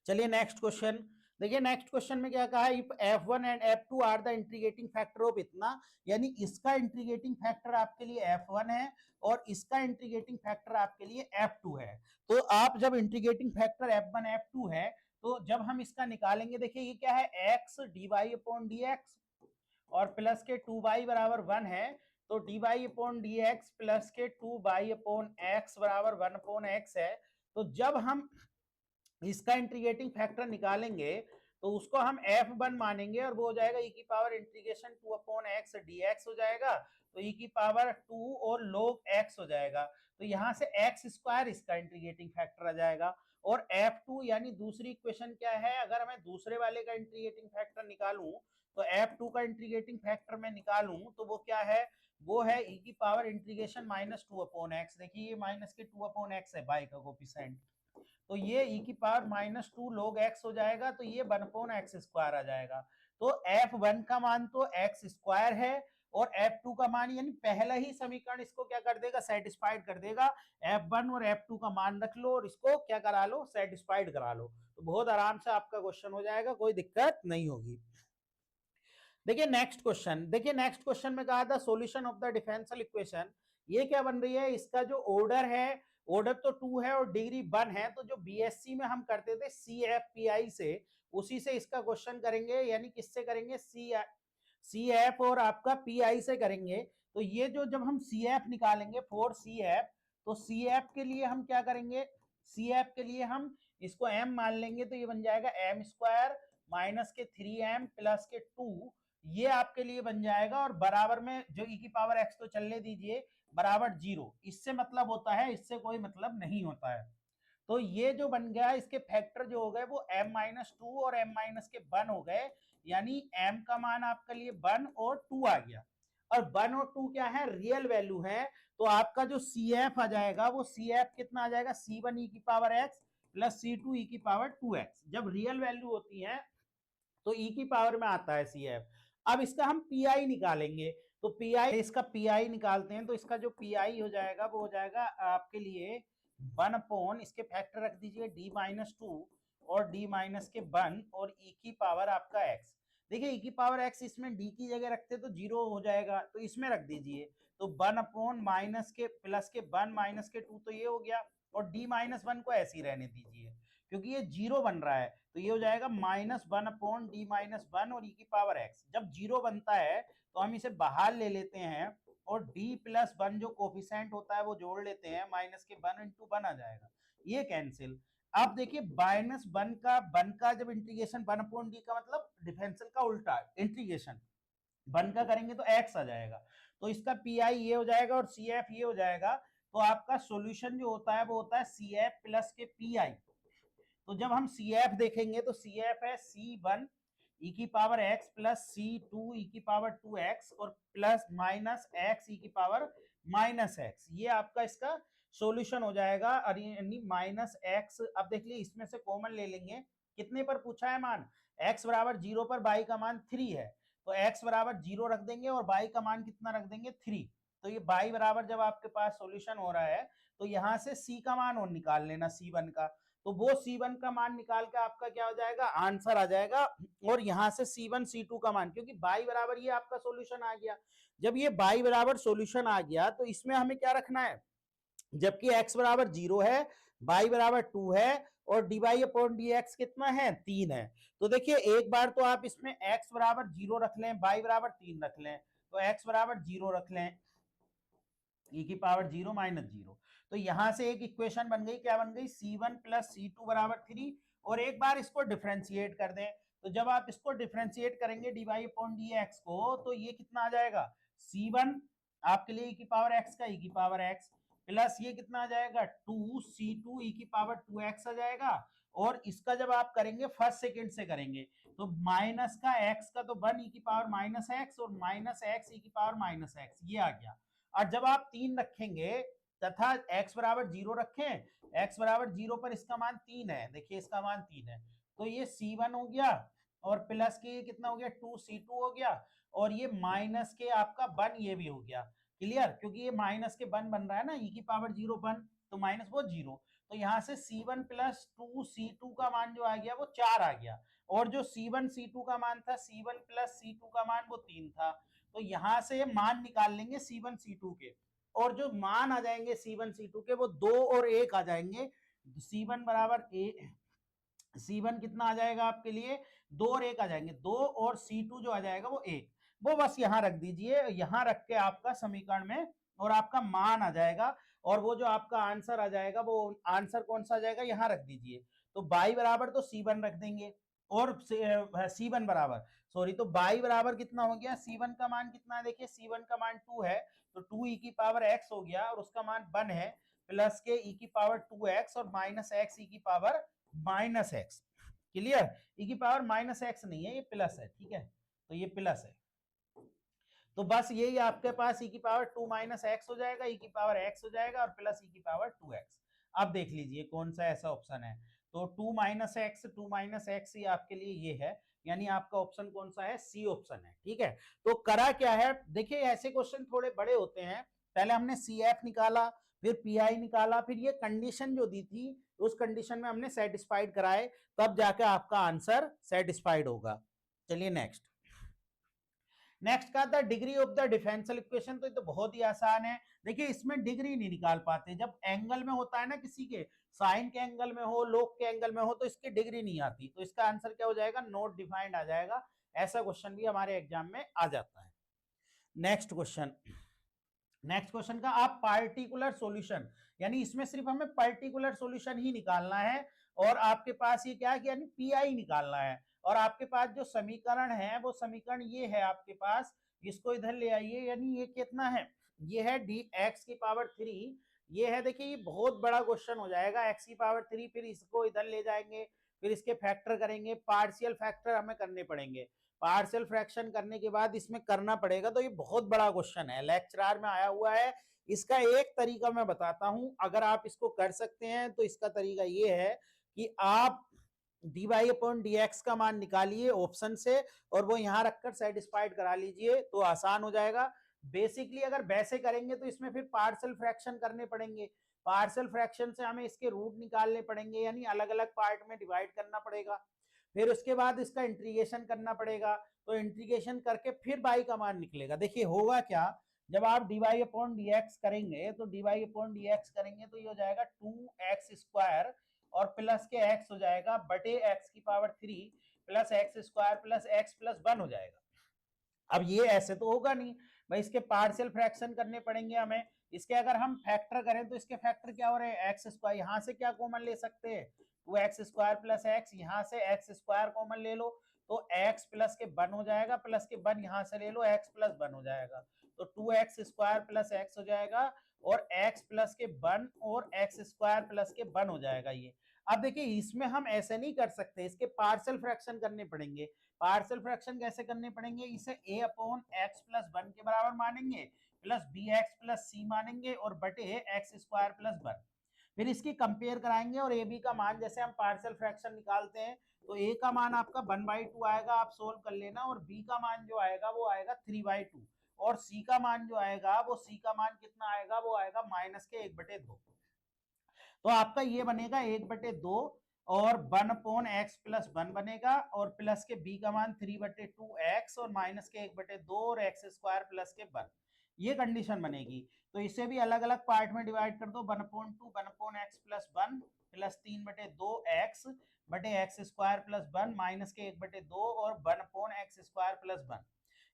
चलिए नेक्स्ट क्वेश्चन देखिए, नेक्स्ट क्वेश्चन में क्या कहा है, if f1 and f2 are the integrating factor of इतना, यानी इसका इंटीग्रेटिंग फैक्टर आपके लिए f1 है और इसका इंटीग्रेटिंग फैक्टर आपके लिए f2 है। तो आप जब इंटीग्रेटिंग फैक्टर f1 f2 है, तो जब हम इसका निकालेंगे, देखिए ये क्या है, x dy अपॉन dx, और प्लस के 2y बराबर 1 है, तो dy अपॉन dx प्लस के 2y अपॉन x बराबर 1 अपॉन x है। तो जब हम इसका इंटीग्रेटिंग फैक्टर निकालेंगे, तो उसको हम f1 मानेंगे, और वो हो जाएगा e की power integration 2 upon x dx हो जाएगा, तो e की पावर 2 और log x हो जाएगा। तो यहाँ से x स्क्वायर इसका इंटीग्रेटिंग फैक्टर आ जाएगा, और f2 यानी दूसरी इक्वेशन क्या है, अगर मैं दूसरे वाले का इंटीग्रेटिंग फैक्टर निकालूं, तो f2 का इंटीग्रेटिंग फैक्टर मैं निकालूं, तो वो क्या है, वो है e की पावर इंटीग्रेशन -2 अपॉन x। देखिए ये माइनस के 2 अपॉन x है बाई का कोफिशिएंट, तो ये e की पावर -2 log x हो जाएगा, तो ये 1 अपॉन x स्क्वायर आ जाएगा। तो f1 का मान तो x स्क्वायर है, और f2 का मान, यानी पहला ही समीकरण इसको क्या कर देगा, सेटिस्फाइड कर देगा। f1 और f2 का मान रख लो और इसको क्या करा लो, सेटिस्फाइड करा लो, तो बहुत आराम से आपका क्वेश्चन हो जाएगा, कोई दिक्कत नहीं होगी। देखिए नेक्स्ट क्वेश्चन, देखिए नेक्स्ट क्वेश्चन में कहा था solution of the differential equation. ये क्या बन रही है, इसका जो ऑर्डर है, ऑर्डर तो 2 है और डिग्री 1 है, तो जो बीएससी में हम करते थे CFPI से, उसी से इसका क्वेश्चन करेंगे, यानी किससे करेंगे, CF और आपका PI से करेंगे। तो ये जो जब हम CF निकालेंगे फॉर CF, तो CF के लिए हम क्या करेंगे, CF के लिए हम इसको m मान लेंगे, तो ये बन जाएगा m स्क्वायर माइनस के 3m प्लस के 2, ये आपके लिए बन जाएगा, और बराबर में जो e की पावर x तो चलने दीजिए, बराबर 0, इससे मतलब होता है, इससे कोई मतलब नहीं होता है। तो ये जो बन गया, इसके फैक्टर जो हो गए वो m-2 और m-1 हो गए, यानी m का मान आपके लिए 1 और 2 आ गया, और 1 और 2 क्या है, रियल वैल्यू है। तो आपका जो CF आ जाएगा, वो CF कितना आ जाएगा, C1 e की power x plus C2 e की पावर 2x। जब रियल वैल्यू होती है तो e की पावर में आता है CF। अब इसका हम PI निकालेंगे, तो PI, इसका PI निकालते हैं, तो इसका जो PI हो जाएगा वो हो जाएगा आपके लिए 1 अपॉन, इसके फैक्टर रख दीजिए d-2 और d-1 और e की पावर आपका x। देखिए e की पावर x इसमें d की जगह रखते तो 0 हो जाएगा, तो इसमें रख दीजिए, तो 1 अपॉन माइनस के प्लस के 1 माइनस के 2, तो ये हो गया, और d-1 को ऐसे ही रहने दीजिए, क्योंकि ये 0 बन रहा है, तो ये हो जाएगा -1 अपॉन d-1 और e की पावर x। जब 0 बनता है तो हम इसे बाहर ले लेते हैं, और d+1 जो कोफिशिएंट होता है वो जोड़ लेते हैं, माइनस के 1 इंटू 1 आ जाएगा, ये कैंसिल। अब देखिए -1 का जब इंटीग्रेशन 1 अपॉन डी का मतलब डिफरेंशियल का उल्टा इंटीग्रेशन 1 का करेंगे तो x आ जाएगा, तो इसका PI ये हो जाएगा और CF ये हो जाएगा। तो आपका सॉल्यूशन जो होता है वो होता है CF प्लस के PI। तो जब हम CF देखेंगे तो CF है C1 e की power x plus C2 e की पावर 2x और प्लस माइनस x e की पावर -x, ये आपका इसका सॉल्यूशन हो जाएगा, और यानी -x। अब देख लीजिए इसमें से कॉमन ले लेंगे, कितने पर पूछा है मान, x बराबर 0 पर y का मान 3 है, तो x बराबर 0 रख देंगे और y का मान कितना रख देंगे 3। तो ये y बराबर जब आपके पास सॉल्यूशन हो रहा है तो यहाँ से c का मान और निकाल लेना c1 का, तो वो c1 का मान निकाल के आपका क्या हो जाएगा, आंसर आ जाएगा। और यहाँ से c1 c2 का मान, क्योंकि y बराबर ये आपका सॉल्यूशन आ गया, जब ये y बराबर सॉल्यूशन आ गया तो इसमें हमें क्या रखना है, जबकि x बराबर 0 है, y बराबर 2 है और dy अपॉन dx कितना है 3 है। तो देखिए एक बार तो आप इसमें x बराबर 0 रख लें, y बराबर 3 रख लें, तो x बराबर 0 रख लें, e की पावर 0 माइनस 0, तो यहां से एक इक्वेशन बन गई, क्या बन गई, c1 प्लस c2 बराबर 3। और एक बार इसको डिफरेंशिएट कर दें, तो जब आप इसको डिफरेंशिएट करेंगे dy अपॉन dx को, तो ये कितना आ जाएगा, c1 आपके लिए e की पावर x का e की पावर x प्लस ये कितना आ जाएगा 2c2 e की पावर 2x आ जाएगा। और इसका जब आप करेंगे फर्स्ट सेकंड से करेंगे तो माइनस का x का तो 1 e की पावर माइनस x और माइनस x e की पावर माइनस x, ये आ गया। और जब आप 3 रखेंगे तथा x बराबर 0 रखें, x बराबर 0 पर इसका मान 3 है, देखिए इसका मान 3 है, तो ये c1 हो गया और प्लस के कितना हो गया 2c2 हो गया और ये माइनस के आपका 1 ये भी हो गया। क्लियर, क्योंकि ये माइनस के 1 बन रहा है ना, e की पावर 0 1 तो माइनस वो 0, तो यहाँ से c1 प्लस 2c2 का मान जो आ गया वो 4 आ गया, और जो c1 c2 का मान था, c1 प्लस c2 का मान वो 3 था। तो यहां से मान निकाल लेंगे c1 c2 के, और जो मान आ जाएंगे c1 c2 के वो 2 और 1 आ जाएंगे। c1 बराबर c1 कितना आ जाएगा आपके लिए 2 और 1 आ जाएंगे, 2 और c2 जो आ जाएगा वो 1, वो बस यहां रख दीजिए, यहां रख के आपका समीकरण में और आपका मान आ जाएगा, और वो जो आपका आंसर आ जाएगा वो आंसर कौन सा आ जाएगा, यहां रख दीजिए। तो y बराबर तो c1 रख देंगे और c1 बराबर, सॉरी, तो y बराबर कितना हो गया, c1 का मान कितना है, देखिए c1 का मान 2 है, तो 2 e की पावर x हो गया और उसका मान 1 है, प्लस के e की पावर 2x और माइनस x e की power minus x। Clear, e की पावर माइनस x नहीं है, ये प्लस है, ठीक है, तो ये प्लस है, तो बस यही आपके पास e की पावर 2 माइनस एक्स हो जाएगा, e की पावर x हो जाएगा और प्लस e की पावर 2x। अब देख लीजिए कौन सा ऐसा ऑप्शन है, तो 2 माइनस एक्स ही आपके लिए ये है, यानी आपका ऑप्शन कौन सा है, सी ऑप्शन है। ठीक है, तो करा क्या है, देखिए ऐसे क्वेश्चन थोड़े बड़े होते हैं, पहले हमने सी एफ निकाला, फिर पी आई निकाला, फिर ये कंडीशन जो दी थी उस कंडीशन में हमने सेटिस्फाइड कराए, तब जाके आपका आंसर सेटिस्फाइड होगा। चलिए नेक्स्ट, नेक्स्ट का था degree of the differential equation, तो ये तो बहुत ही आसान है। देखिए इसमें डिग्री नहीं निकाल पाते, जब एंगल में होता है ना, किसी के साइन के एंगल में हो, लोग के एंगल में हो, तो इसकी डिग्री नहीं आती, तो इसका आंसर क्या हो जाएगा, नॉट डिफाइंड आ जाएगा। ऐसा क्वेश्चन भी हमारे एग्जाम में आ जाता है। नेक्स्ट क्वेश्चन, नेक्स्ट क्वेश्चन का आप पार्टिकुलर सॉल्यूशन, यानी इसमें सिर्फ हमें पार्टिकुलर सॉल्यूशन ही निकालना है, और आपके पास ये क्या है कि यानी पीआई निकालना है, और आपके पास जो समीकरण है वो समीकरण ये है आपके पास, इसको इधर ले आइए, यानी ये कितना है, ये है डी एक्स की पावर 3, ये है, देखिए ये बहुत बड़ा क्वेश्चन हो जाएगा, एक्स की पावर 3, फिर इसको इधर ले जाएंगे, फिर इसके फैक्टर करेंगे, पार्शियल फैक्टर हमें करने पड़ेंगे, पार्शियल फ्रैक्शन करने के बाद इसमें करना पड़ेगा, तो ये बहुत बड़ा क्वेश्चन है, लेक्चरर में आया हुआ है। इसका एक तरीका मैं बताता हूं, अगर आप इसको कर सकते हैं तो इसका तरीका ये है कि आप dy अपॉन dx का मान निकालिए ऑप्शन से और वो यहां रखकर सेटिस्फाइड करा लीजिए, तो आसान हो जाएगा। बेसिकली अगर वैसे करेंगे तो इसमें फिर पार्शियल फ्रैक्शन करने पड़ेंगे, पार्शियल फ्रैक्शन से हमें इसके रूट निकालने पड़ेंगे, यानी अलग अलग पार्ट में डिवाइड करना पड़ेगा, फिर उसके बाद इसका इंटीग्रेशन करना पड़ेगा, तो इंटीग्रेशन करके फिर बाई का मान निकलेगा। देखिए होगा क्या, जब आप dy अपॉन dx करेंगे तो dy अपॉन dx करेंगे तो ये हो जाएगा 2x स्क्वायर और प्लस के x हो जाएगा बटे x की power 3 plus x square plus x plus 1 हो जाएगा। अब ये ऐसे तो होगा नहीं भाई, इसके पार्शियल फ्रैक्शन करने पड़ेंगे हमें, इसके अगर हम फैक्टर करें तो इसके फैक्टर क्या हो रहे हैं, एक्स स्क्वायर, यहाँ से क्या कॉमन ले सकते हैं, 2x स्क्वायर प्लस एक्स, यहाँ से एक्स स्क्वायर कॉमन ले लो तो x प्लस के 1 हो जाएगा, प्लस के 1 यहाँ से ले लो x प्लस 1 हो जाएगा, तो 2x स्क्वायर प्लस एक्स हो जाएगा और x प्लस के 1 और x स्क्वायर प्लस के 1 हो जाएगा ये। अब देखिए इसमें हम ऐसे नहीं कर सकते, इसके पार्शियल फ्रैक्शन करने पड़ेंगे, पार्शियल फ्रैक्शन कैसे करने पड़ेंगे, इसे a अपॉन एक्स प्लस 1 के बराबर मानेंगे प्लस बी एक्स प्लस सी मानेंगे और बटे एक्स स्क्वायर प्लस 1, फिर इसकी कंपेयर कराएंगे और ए बी का मान, जैसे हम पार्शियल फ्रैक्शन निकालते हैं तो a का मान आपका 1/2 आएगा, आप सोल्व कर लेना, और b का मान जो आएगा वो आएगा 3/2, और c का मान जो आएगा वो c का मान कितना आएगा, वो आएगा -1/2। तो आपका ये बनेगा 1/2 और 1/x+1 बनेगा, और प्लस के b का मान 3/2x और माइनस के 1/2 और x² प्लस के 1। ये कंडीशन बनेगी। तो इसे भी अलग अलग पार्ट में डिवाइड कर दो, 1/2 1/x+1 प्लस 3/2x बटे x² प्लस 1 माइनस के 1/2 और 1/x² प्लस 1।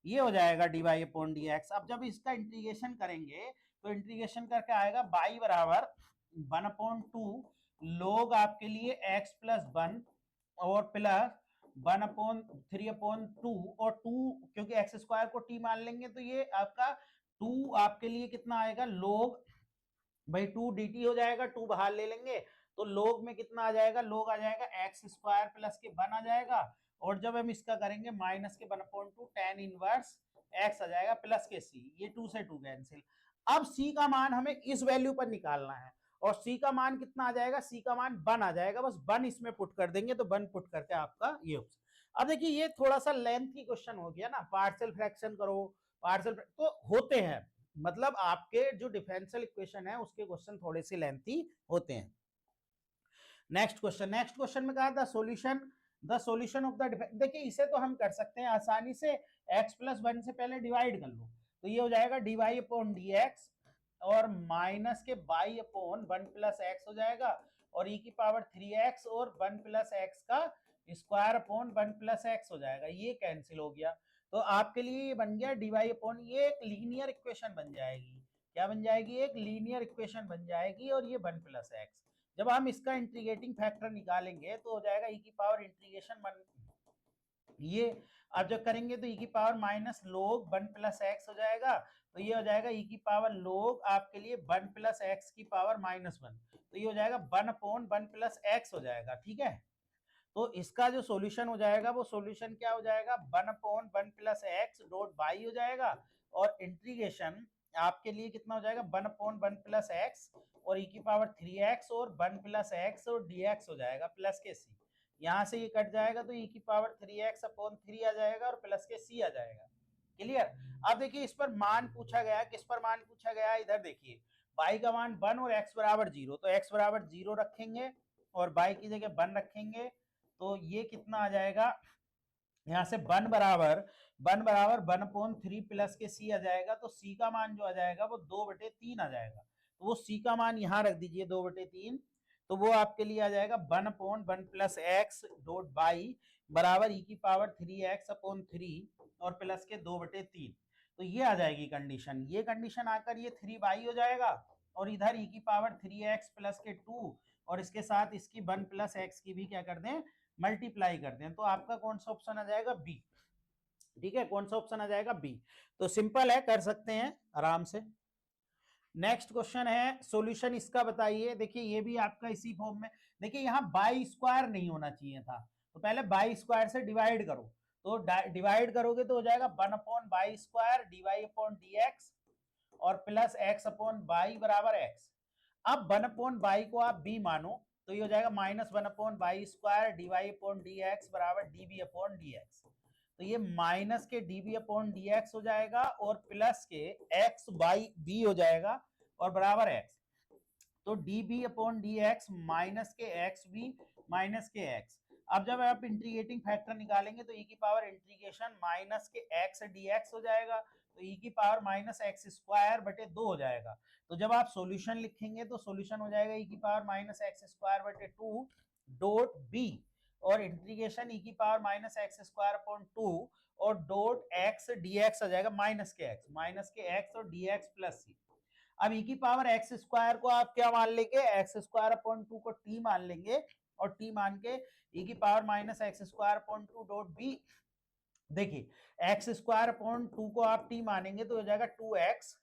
ये हो जाएगा dy/dx। अब जब इसका इंटीग्रेशन करेंगे तो इंटीग्रेशन करके आएगा y बराबर 1/2 लोग आपके लिए x+1 और प्लस 1/3/2 और 2 क्योंकि x² को t मान लेंगे तो ये आपका 2 आपके लिए कितना आएगा लोग भाई 2 dt हो जाएगा, 2 बाहर ले लेंगे तो लोग में कितना आ जाएगा, लोग आ जाएगा x² प्लस के 1 आ जाएगा, और जब हम इसका करेंगे माइनस के 1/2 tan इनवर्स x आ जाएगा प्लस के c, ये 2 से 2 कैंसिल। अब c का मान हमें इस वैल्यू पर निकालना है, और c का मान कितना आ जाएगा, c का मान 1 आ जाएगा, बस 1 इसमें पुट कर देंगे तो 1 पुट करके आपका ये हो। अब देखिए ये थोड़ा सा लेंथी क्वेश्चन हो गया ना, पार्शियल फ्रैक्शन करो, पार्शियल तो होते हैं, मतलब आपके जो डिफरेंशियल इक्वेशन है उसके क्वेश्चन थोड़े से लेंथी होते हैं। नेक्स्ट क्वेश्चन में कहा था द सॉल्यूशन ऑफ द, देखिए इसे तो हम कर सकते हैं आसानी से, x+1 से पहले डिवाइड कर लो तो ये हो जाएगा dy/dx और माइनस के y/1 + x हो जाएगा, और e की पावर 3x और 1 + x का स्क्वायर/1 + x हो जाएगा, ये कैंसिल हो गया। तो आपके लिए ये बन गया dy/, ये एक लीनियर इक्वेशन बन जाएगी। क्या बन जाएगी, एक लीनियर इक्वेशन बन जाएगी, और ये 1 + x। जब हम इसका इंटीग्रेटिंग फैक्टर निकालेंगे तो हो जाएगा e की पावर इंटीग्रेशन ये अब जब करेंगे तो e की पावर माइनस log 1 + x हो जाएगा, तो ये हो जाएगा e की पावर log आपके लिए 1 + x की पावर -1, तो ये हो जाएगा 1/1 + x हो जाएगा। ठीक है, तो इसका जो सॉल्यूशन हो जाएगा वो सॉल्यूशन क्या हो जाएगा, 1/1 + x डॉट बाई हो जाएगा, और इंटीग्रेशन आपके लिए कितना हो जाएगा 1/1 + x और e की पावर 3x और 1 + x और dx हो जाएगा प्लस के c। यहाँ से ये कट जाएगा तो e की पावर 3x/3 आ जाएगा और प्लस के c आ जाएगा। क्लियर। अब देखिए इस पर मान पूछा गया, किस पर मान पूछा गया, इधर देखिए y का मान 1 और x बराबर 0, तो x बराबर 0 रखेंगे और y की जगह 1 रखेंगे, तो ये कितना आ जाएगा, यहाँ से 1 बराबर 1/3 प्लस के c आ जाएगा, तो c का मान जो आ जाएगा वो 2/3 आ जाएगा, तो वो c का मान यहाँ रख दीजिए 2/3, तो वो आपके लिए आ जाएगा 1/1 + x डॉट बाई बराबर e की पावर 3x/3 और प्लस के 2/3। तो ये आ जाएगी कंडीशन, ये कंडीशन आकर ये 3 हो जाएगा, और इधर e की पावर 3x प्लस के 2 और इसके साथ इसकी 1 + x की भी क्या कर दें, मल्टीप्लाई कर दें, तो आपका कौन सा ऑप्शन आ जाएगा, बी। ठीक है, कौन सा ऑप्शन आ जाएगा, बी। तो सिंपल है, कर सकते हैं आराम से। नेक्स्ट क्वेश्चन है, सॉल्यूशन इसका बताइए। देखिए ये भी आपका इसी फॉर्म में, देखिए यहाँ बाई स्क्वायर नहीं होना चाहिए था, तो पहले बाई स्क्वायर से डिवाइड करो, तो डिवाइड करोगे तो हो जाएगा 1/2 dy/dx और प्लस x/y बराबर x। अब 1/y को आप b मानो तो ये हो जाएगा -1/2 dy/dx बराबर db/dx, तो ये माइनस के db/dx हो जाएगा और प्लस के x/b हो जाएगा और बराबर x, तो db/dx माइनस के xb माइनस के x। अब जब आप इंटीग्रेटिंग फैक्टर निकालेंगे तो e की पावर इंटीग्रेशन माइनस के x dx हो जाएगा, तो e की पावर -x² हो जाएगा। तो जब आप सॉल्यूशन लिखेंगे तो सॉल्यूशन हो जाएगा e की पावर -x² डॉट b और इंटीग्रेशन e की पावर -x² और डॉट x dx आ जाएगा माइनस के x और dx प्लस c। अब e की पावर x² को आप क्या मान लेंगे, x²/2 को t मान लेंगे, और t मान के e की पावर -x²/2 डॉट b। देखिए x²/2 को आप t मानेंगे तो हो जाएगा 2x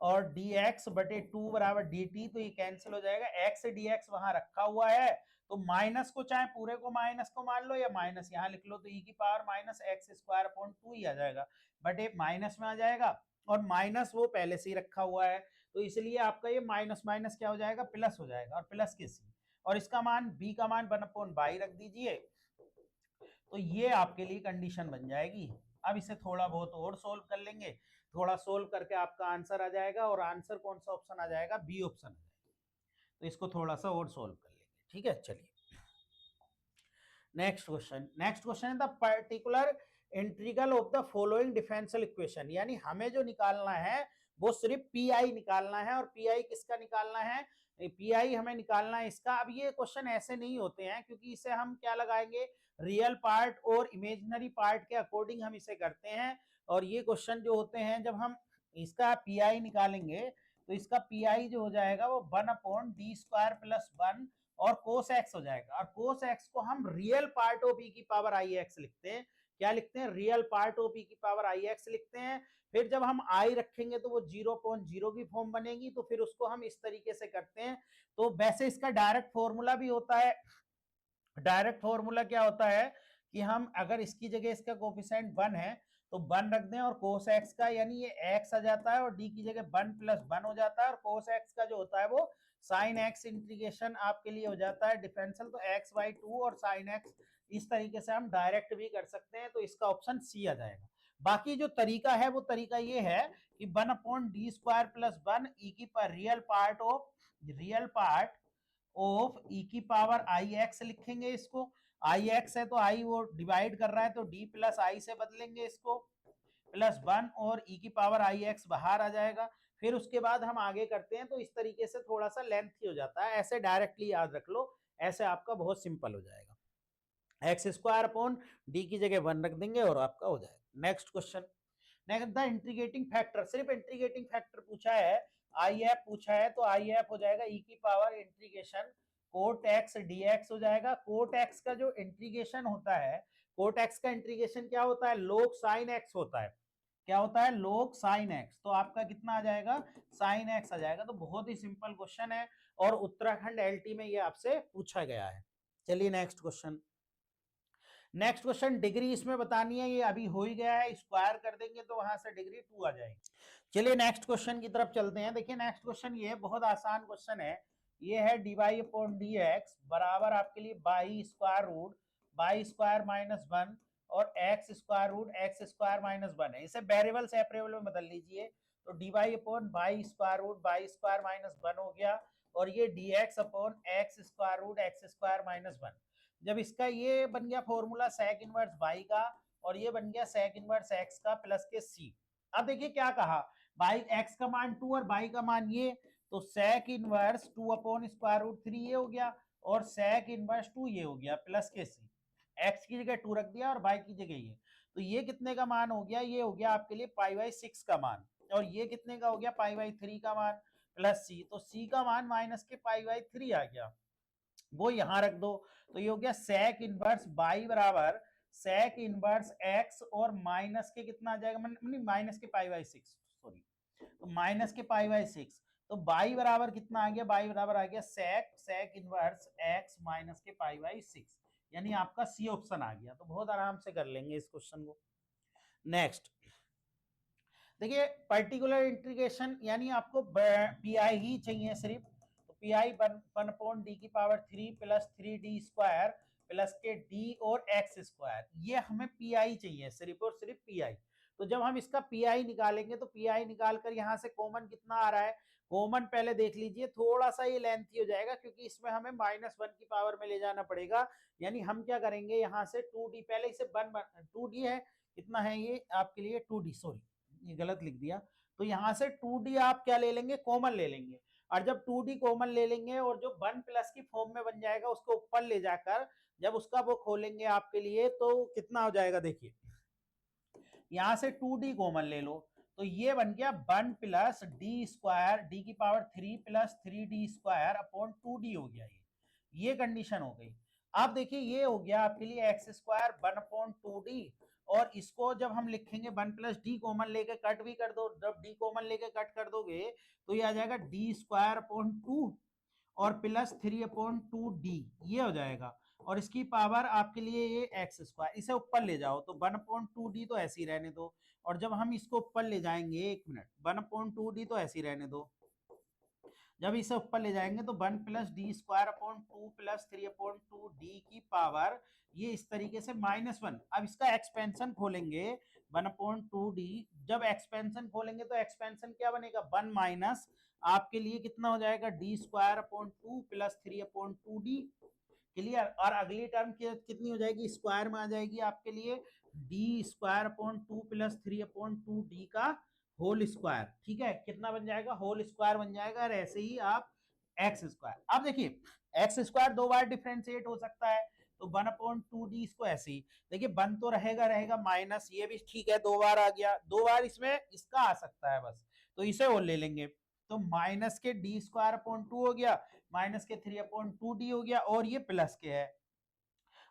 और dx/2 बराबर dt, तो ये कैंसिल हो जाएगा, x dx वहां रखा हुआ है तो माइनस को चाहे पूरे को माइनस को मान लो या माइनस यहाँ लिख लो, तो e की पावर -x²/2 ही आ जाएगा, बट ये माइनस में आ जाएगा और माइनस वो पहले से ही रखा हुआ है, तो इसलिए आपका ये माइनस माइनस क्या हो जाएगा, प्लस हो जाएगा और प्लस के सी, और इसका मान b का मान 1/बाई रख दीजिए तो ये आपके लिए कंडीशन बन जाएगी। अब इसे थोड़ा बहुत और सोल्व कर लेंगे, थोड़ा सोल्व करके आपका आंसर आ जाएगा, और आंसर कौन सा ऑप्शन आ जाएगा, बी ऑप्शन आ जाएगा। तो इसको थोड़ा सा और सोल्व कर लेंगे, ठीक है। चलिए नेक्स्ट क्वेश्चन है the particular integral of the following differential equation, यानी हमें जो निकालना है वो सिर्फ पी आई निकालना है। और पी आई किसका निकालना है, पी आई हमें निकालना है इसका। अब ये क्वेश्चन ऐसे नहीं होते हैं, क्योंकि इसे हम क्या लगाएंगे, रियल पार्ट और इमेजिनरी पार्ट के अकॉर्डिंग हम इसे करते हैं। और ये क्वेश्चन जो होते हैं, जब हम इसका पी आई निकालेंगे तो इसका पी आई जो हो जाएगा वो 1/d² + 1 और cos x हो जाएगा। और cos x को हम रियल पार्ट ऑफ e की पावर आई एक्स लिखते हैं। क्या लिखते हैं, रियल पार्ट ऑफ e की पावर आई एक्स लिखते हैं। फिर जब हम आई रखेंगे तो वो 0.0 की फॉर्म बनेगी, तो फिर उसको हम इस तरीके से करते हैं। तो वैसे इसका डायरेक्ट फॉर्मूला भी होता है। डायरेक्ट फॉर्मूला क्या होता है कि हम अगर इसकी जगह इसका कोफिशिएंट 1 है तो 1 रख दें, और cos x का यानी ये x आ जाता है, और d की जगह 1 + 1 हो जाता है, और cos x का जो होता है वो sin x इंटीग्रेशन आपके लिए हो जाता है डिफरेंशियल। तो x/2 और sin x इस तरीके से हम डायरेक्ट भी कर सकते हैं। तो इसका ऑप्शन सी आ जाएगा। बाकी जो तरीका है वो तरीका ये है कि 1/d² + 1 e की रियल पार्ट ऑफ e की पावर आई एक्स लिखेंगे इसको। आई एक्स है तो आई वो डिवाइड कर रहा है, तो d + i से बदलेंगे इसको, +1, और e की पावर आई एक्स बाहर आ जाएगा। फिर उसके बाद हम आगे करते हैं, तो इस तरीके से थोड़ा सा लेंथी हो जाता है। ऐसे डायरेक्टली याद रख लो, ऐसे आपका बहुत सिंपल हो जाएगा। x² / d की जगह 1 रख देंगे और आपका हो जाएगा। Next question, next the integrating factor, सिर्फ इंटीग्रेटिंग फैक्टर पूछा है, आई एफ पूछा है, तो आई एफ हो जाएगा e की power integration cot x dx हो जाएगा। कोट एक्स का जो इंटीग्रेशन होता है, कोट एक्स का इंटीग्रेशन क्या होता है, log sin x होता है। क्या होता है, log sin x। तो आपका कितना आ जाएगा, sin x आ जाएगा। तो बहुत ही सिंपल क्वेश्चन है, और उत्तराखंड एलटी में ये आपसे पूछा गया है। चलिए next question, next question degree इसमें बतानी है, ये अभी हो ही गया है, स्क्वायर कर देंगे तो वहां से डिग्री 2 आ जाएगी। चलिए नेक्स्ट क्वेश्चन की तरफ चलते हैं। देखिए नेक्स्ट क्वेश्चन ये बहुत आसान क्वेश्चन है। ये है dy/dx बराबर आपके लिए y² √y² - 1 और x² √x² - 1 है। इसे वेरिएबल से वेरिएबल में बदल लीजिए, तो dy/y² √y² - 1 हो गया, और ये dx/x² √x² - 1। जब इसका ये बन गया फॉर्मूला सेक इनवर्स बाई का, और ये बन गया सेक इनवर्स एक्स का प्लस के सी। अब देखिए क्या कहा, बाई एक्स का मान 2 और बाई का मान ये, तो सेक इनवर्स 2/√3 ये हो गया, और सेक इनवर्स 2 ये हो गया प्लस के सी। एक्स की जगह 2 रख दिया और बाई की जगह ये, तो ये कितने का मान हो गया, ये हो गया आपके लिए π/6 का मान, और ये कितने का हो गया π/3 का मान प्लस सी। तो सी का मान माइनस के π/3 आ गया, वो यहां रख दो। तो ये हो गया सेक इनवर्स बाई बराबर सेक इनवर्स एक्स और माइनस के कितना आ जाएगा, माइनस के π/6, सॉरी, तो माइनस के π/6। तो बाई बराबर कितना आ गया, बाई बराबर आ गया सेक इनवर्स एक्स माइनस के π/6, यानी आपका सी ऑप्शन आ गया। तो बहुत आराम से कर लेंगे इस क्वेश्चन को। नेक्स्ट देखिए पर्टिकुलर इंटीग्रेशन, यानी आपको पी आई ही चाहिए सिर्फ, तो P I 1/d³ + 3d² plus के डी और x², ये हमें पी आई चाहिए सिर्फ और सिर्फ पी आई। तो जब हम इसका पी आई निकालेंगे, तो पी आई निकाल कर यहाँ से कॉमन कितना आ रहा है, कॉमन पहले देख लीजिए, थोड़ा सा ये लेंथी हो जाएगा क्योंकि इसमें हमें -1 की पावर में ले जाना पड़ेगा। यानी हम क्या करेंगे, यहाँ से 2d, पहले इसे 2d है, कितना है ये आपके लिए 2d, सॉरी ये गलत लिख दिया। तो यहाँ से 2d आप क्या ले लेंगे, कॉमन ले लेंगे, और जब 2d कॉमन ले लेंगे और जो 1 प्लस की फॉर्म में बन जाएगा उसको ऊपर ले जाकर जब उसका वो खोलेंगे आपके लिए, तो कितना हो जाएगा, देखिए यहाँ से 2d कॉमन ले लो, तो ये बन गया 1 + d² d³ + 3d² / 2d हो गया। ये कंडीशन हो गई। अब देखिए ये हो गया आपके लिए x² 1/2d, और इसको जब हम लिखेंगे 1 + d कॉमन लेके कट भी कर दो, जब d कॉमन लेके कट कर दोगे तो ये आ जाएगा d² 2 और प्लस 3/2d, ये हो जाएगा, और इसकी पावर आपके लिए ये x², इसे ऊपर ले जाओ तो 1/2d तो ऐसे ही रहने दो, और जब हम इसको ऊपर ले जाएंगे, 1 मिनट, 1/2d तो ऐसे ही रहने दो, जब इसे ऊपर ले जाएंगे तो 1 plus D square upon 2 plus 3 upon 2 D की पावर ये इस तरीके से -1। अब इसका एक्सपेंशन खोलेंगे 1 अपॉन 2 डी। जब एक्सपेंशन खोलेंगे तो एक्सपेंशन क्या बनेगा 1 माइनस आपके लिए कितना हो जाएगा D square upon 2 plus 3 upon 2 D. Clear. और अगली टर्म कितनी हो जाएगी स्क्वायर में आ जाएगी आपके लिए D square upon 2 plus 3 upon 2 D का होल स्क्वायर। ठीक है, कितना बन जाएगा होल स्क्वायर बन जाएगा। और ऐसे ही आप एक्स स्क्वायर, अब देखिए एक्स स्क्वायर दो बार डिफ्रेंशिएट हो सकता है तो 1 अपॉन 2 डी इसको ऐसे ही देखिए 1 तो रहेगा रहेगा माइनस ये भी ठीक है 2 बार आ गया, 2 बार इसमें इसका आ सकता है बस, तो इसे और ले लेंगे तो माइनस के डी स्क्वायर अपॉन 2 हो गया, माइनस के 3 अपॉन 2 डी हो गया, और ये प्लस के है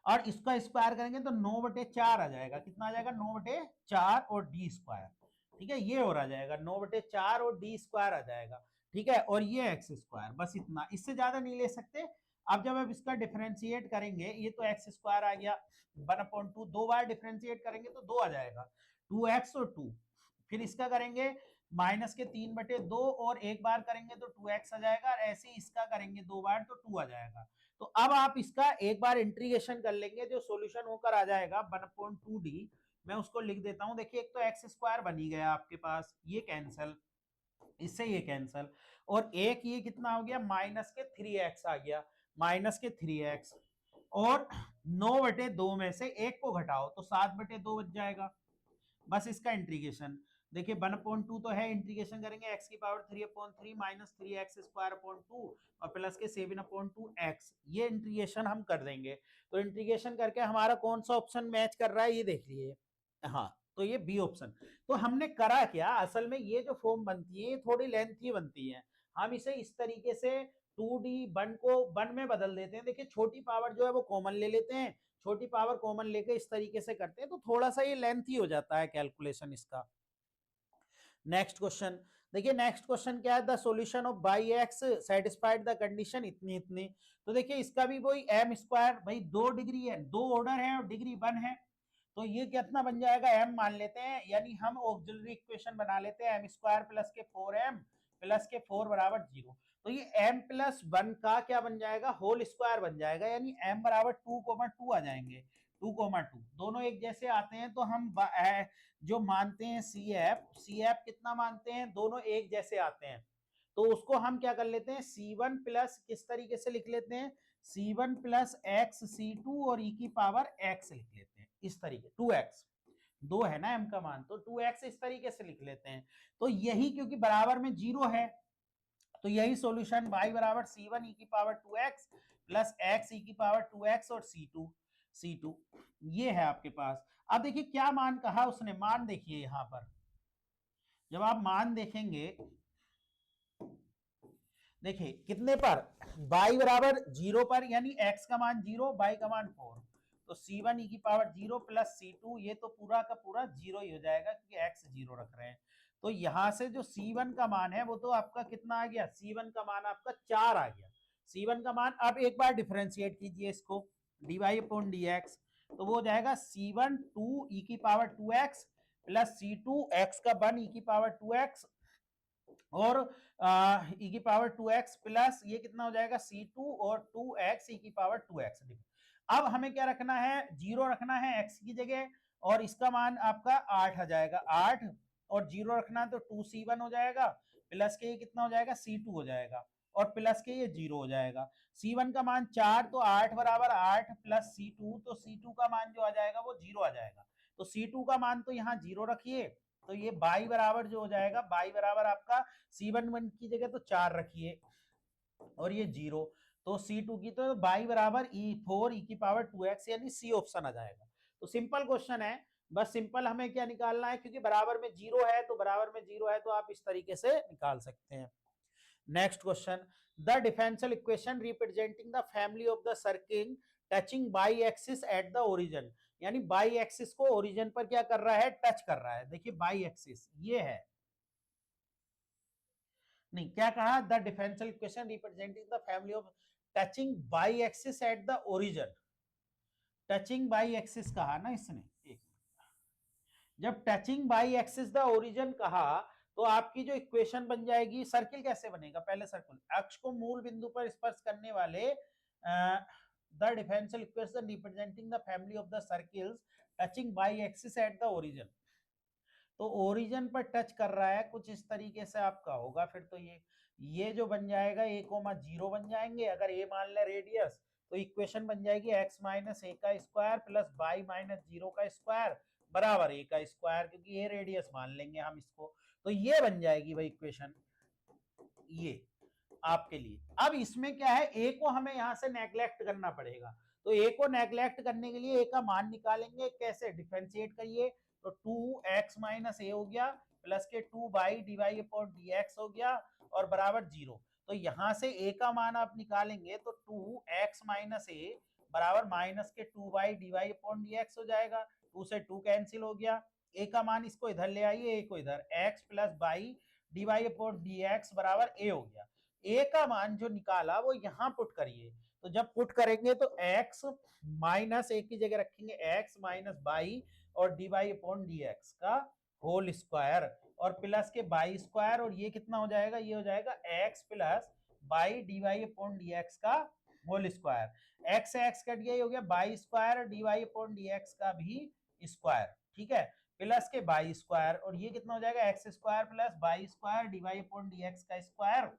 और इसका स्क्वायर करेंगे तो 9/4 आ जाएगा। कितना आ जाएगा 9/4 और डी स्क्वायर। ठीक है, ये और आ जाएगा 9/4 और डी स्क्वायर आ जाएगा। ठीक है, और ये एक्स स्क्वायर, बस इतना, इससे ज्यादा नहीं ले सकते। अब जब आप इसका डिफरेंशिएट करेंगे ये तो एक्स स्क्वायर आ गया 1/2, 2 बार डिफरेंशिएट करेंगे तो 2 आ जाएगा 2x और 2। फिर इसका करेंगे माइनस के 3/2 और एक बार करेंगे तो 2x आ जाएगा, और ऐसे ही इसका करेंगे 2 बार तो 2 आ जाएगा। तो अब आप इसका एक बार इंटीग्रेशन कर लेंगे, जो सॉल्यूशन होकर आ जाएगा 1/2 डी। मैं उसको लिख देता हूं, देखिए एक तो एक्स स्क्वायर बनी गया आपके पास, ये कैंसल, इससे ये कैंसल, और एक ये कितना हो गया माइनस के 3x आ गया, माइनस के 3x, और 9/2 में से एक को घटाओ तो 7/2 बच जाएगा। बस इसका इंटीग्रेशन देखिए 1/2 तो है, इंटीग्रेशन करेंगे x की power 3/3 minus 3x square upon 2 और प्लस के 7/2x, ये इंटीग्रेशन हम कर देंगे। तो इंटीग्रेशन करके हमारा कौन सा ऑप्शन मैच कर रहा है ये देख लिए। हाँ, तो ये बी ऑप्शन। तो हमने करा क्या, असल में ये जो फॉर्म बनती है ये थोड़ी लेंथी बनती है, हम इसे इस तरीके से 2d 1 को 1 में बदल देते हैं। देखिए छोटी पावर जो है वो कॉमन ले लेते हैं, छोटी पावर कॉमन लेके इस तरीके से करते हैं तो थोड़ा सा ये लेंथी हो जाता है कैलकुलेशन इसका। नेक्स्ट क्वेश्चन देखिए, नेक्स्ट क्वेश्चन क्या है, the solution of by x satisfied the condition इतनी इतनी। तो देखिए इसका भी वही एम स्क्वायर, भाई 2 डिग्री है, 2 ऑर्डर है और डिग्री 1 है, तो ये कितना बन जाएगा एम मान लेते हैं, यानी हम ऑक्सिलरी इक्वेशन बना लेते हैं एम स्क्वायर प्लस के 4m प्लस के 4 बराबर 0। तो ये m प्लस 1 का क्या बन जाएगा होल स्क्वायर बन जाएगा, यानी m बराबर 2,2 आ जाएंगे, 2,2 दोनों एक जैसे आते हैं तो हम जो मानते हैं सी एफ कितना मानते हैं, दोनों एक जैसे आते हैं तो उसको हम क्या कर लेते हैं C1 प्लस किस तरीके से लिख लेते हैं C1 प्लस एक्स C2 और e की पावर x लिख लेते हैं इस तरीके, 2x 2 है ना m का मान, तो 2x इस तरीके से लिख लेते हैं। तो यही क्योंकि बराबर में 0 है तो यही सॉल्यूशन y बराबर C1 e की power 2x plus x e की पावर 2x और C2 ये है आपके पास। अब देखिए क्या मान कहा उसने, मान देखिए यहां पर जब आप मान देखेंगे, देखिए कितने पर y बराबर 0 पर, यानी x का मान 0 y का मान 4, तो C1 e की पावर 0 प्लस C2 ये तो पूरा का पूरा 0 ही हो जाएगा क्योंकि x 0 रख रहे हैं। तो यहां से जो C1 का मान है वो तो आपका कितना आ गया, C1 का मान आपका 4 आ गया, C1 का मान। अब एक बार डिफरेंशिएट कीजिए इसको dy अपॉन dx, तो वो हो जाएगा C1 2 e की power 2x plus C2 x का 1 e की पावर 2x और e की पावर 2x प्लस ये कितना हो जाएगा C2 और 2x e की पावर 2x। अब हमें क्या रखना है, 0 रखना है x की जगह, और इसका मान आपका 8 आ जाएगा, 8 और 0 रखना है तो 2C1 हो जाएगा, प्लस के ये कितना हो जाएगा C2 हो जाएगा, और प्लस के ये 0 हो जाएगा। C1 का मान 4 तो 8 बराबर 8 प्लस C2, तो C2 का मान जो आ जाएगा वो 0 आ जाएगा, तो C2 का मान तो यहाँ 0 रखिए, तो ये बाई बराबर जो हो जाएगा, बाई बराबर आपका C1 1 की जगह तो 4 रखिए और ये 0, तो C2 की तो बाई बराबर E4 e की पावर 2x, यानी C ऑप्शन आ जाएगा। तो सिंपल क्वेश्चन है, बस सिंपल हमें क्या निकालना है, क्योंकि बराबर में 0 है तो बराबर में 0 है तो आप इस तरीके से निकाल सकते हैं। Next question, the differential equation representing the family of the circle touching by axis at the origin, यानी बाई एक्सिस को ओरिजिन पर क्या कर रहा है, टच कर रहा है। देखिए बाई एक्सिस ये है, नहीं क्या कहा, the differential equation representing the family of touching by axis at the origin, touching by axis कहा ना इसने, एक जब touching by axis the origin कहा तो आपकी जो इक्वेशन बन जाएगी, सर्किल कैसे बनेगा, पहले सर्किल अक्ष को मूल बिंदु पर स्पर्श करने वाले the differential equation representing the family of the circles touching by axis at the origin. तो ओरिजिन पर टच कर रहा है, कुछ इस तरीके से आपका होगा। फिर तो ये जो बन जाएगा a,0 बन जाएंगे, अगर a मान ले रेडियस, तो इक्वेशन बन जाएगी x माइनस ए का स्क्वायर प्लस बाई माइनस 0 का स्क्वायर बराबर a का स्क्वायर, क्योंकि ये रेडियस मान लेंगे हम इसको। तो ये बन जाएगी भाई इक्वेशन ये आपके लिए। अब इसमें क्या है, ए को हमें यहां से नेग्लेक्ट करना पड़ेगा। तो ए को नेग्लेक्ट करने के लिए ए का मान निकालेंगे, कैसे, डिफरेंशिएट करिए। तो 2x माइनस ए हो गया प्लस के 2 बाई डीवाई अपॉन dx हो गया और बराबर 0। तो यहां से ए का मान आप निकालेंगे तो 2x माइनस ए बराबर माइनस के 2 बाई डीवाई अपॉन dx हो जाएगा। 2 से 2 कैंसिल हो गया। ए का मान इसको इधर ले आइए, ए को इधर, x plus y dy upon dx बराबर ए हो गया। ए का मान जो निकाला वो यहां पुट करिए। तो जब पुट करेंगे तो x माइनस ए की जगह रखेंगे x माइनस बाई और d y upon d x का होल स्क्वायर और प्लस के बाई स्क्वायर, और ये कितना हो जाएगा, ये हो जाएगा x plus y d y upon d x का होल स्क्वायर। x से x कट गया, ये हो गया y square d y upon d x का भी स्क्वायर, ठीक है, प्लस के बाई स्क्वायर, और ये कितना हो जाएगा x square plus by square d y upon d x का स्क्वायर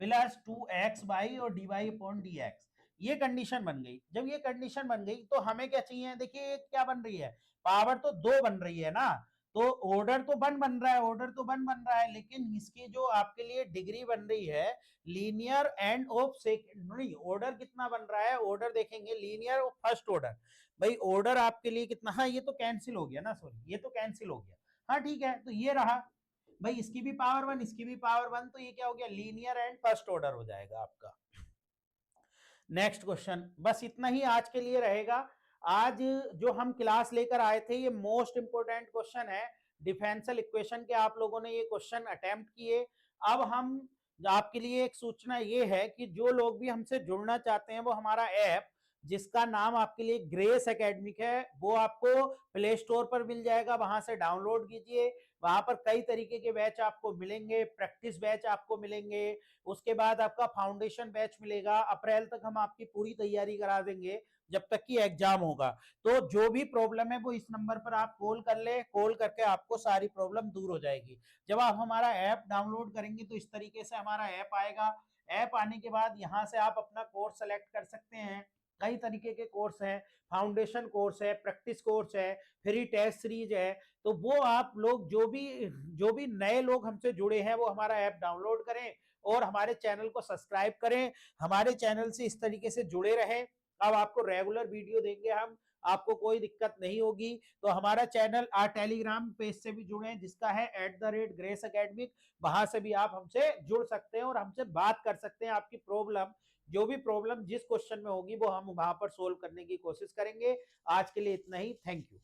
प्लस 2x बाई और d y upon d x. ये कंडीशन बन गई। जब ये कंडीशन बन गई तो हमें क्या चाहिए, देखिए क्या बन रही है, पावर तो 2 बन रही है ना, तो ऑर्डर तो बन रहा है, ऑर्डर तो बन रहा है, लेकिन इसकी जो आपके लिए डिग्री बन रही है linear end of secondary, order कितना बन रहा है, ऑर्डर देखेंगे लीनियर और फर्स्ट ऑर्डर। भाई ऑर्डर आपके लिए कितना, हाँ ये तो कैंसिल हो गया ना, सॉरी ये तो कैंसिल हो गया, हाँ ठीक है, तो ये रहा भाई, इसकी भी पावर 1 इसकी भी पावर 1, तो ये क्या हो गया, लीनियर एंड फर्स्ट ऑर्डर हो जाएगा आपका। नेक्स्ट क्वेश्चन, बस इतना ही आज के लिए रहेगा। आज जो हम क्लास लेकर आए थे ये मोस्ट इंपोर्टेंट क्वेश्चन है, डिफरेंशियल इक्वेशन के आप लोगों ने ये क्वेश्चन अटेम्प्ट किए। अब हम आपके लिए एक सूचना ये है कि जो लोग भी हमसे जुड़ना चाहते हैं वो हमारा ऐप जिसका नाम आपके लिए ग्रेस एकेडमिक है वो आपको प्ले स्टोर पर मिल जाएगा, वहां से डाउनलोड कीजिए। वहां पर कई तरीके के बैच आपको मिलेंगे, प्रैक्टिस बैच आपको मिलेंगे, उसके बाद आपका फाउंडेशन बैच मिलेगा। अप्रैल तक हम आपकी पूरी तैयारी करा देंगे जब तक कि एग्जाम होगा। तो जो भी प्रॉब्लम है वो इस नंबर पर आप कॉल कर ले, कॉल करके आपको सारी प्रॉब्लम दूर हो जाएगी। जब आप हमारा ऐप डाउनलोड करेंगे तो इस तरीके से हमारा ऐप आएगा। ऐप आने के बाद यहाँ से आप अपना कोर्स सेलेक्ट कर सकते हैं। कई तरीके के कोर्स हैं, फाउंडेशन कोर्स है, प्रैक्टिस कोर्स है, फ्री टेस्ट सीरीज है। तो वो आप लोग जो भी नए लोग हमसे जुड़े हैं वो हमारा ऐप डाउनलोड करें और हमारे चैनल को सब्सक्राइब करें, हमारे चैनल से इस तरीके से जुड़े रहें। अब आपको रेगुलर वीडियो देंगे हम, आपको कोई दिक्कत नहीं होगी। तो हमारा चैनल टेलीग्राम पेज से भी जुड़े जिसका है @ग्रेस एकेडमिक, वहां से भी आप हमसे जुड़ सकते हैं और हमसे बात कर सकते हैं। आपकी प्रॉब्लम जो भी प्रॉब्लम जिस क्वेश्चन में होगी वो हम वहां पर सोल्व करने की कोशिश करेंगे। आज के लिए इतना ही, थैंक यू।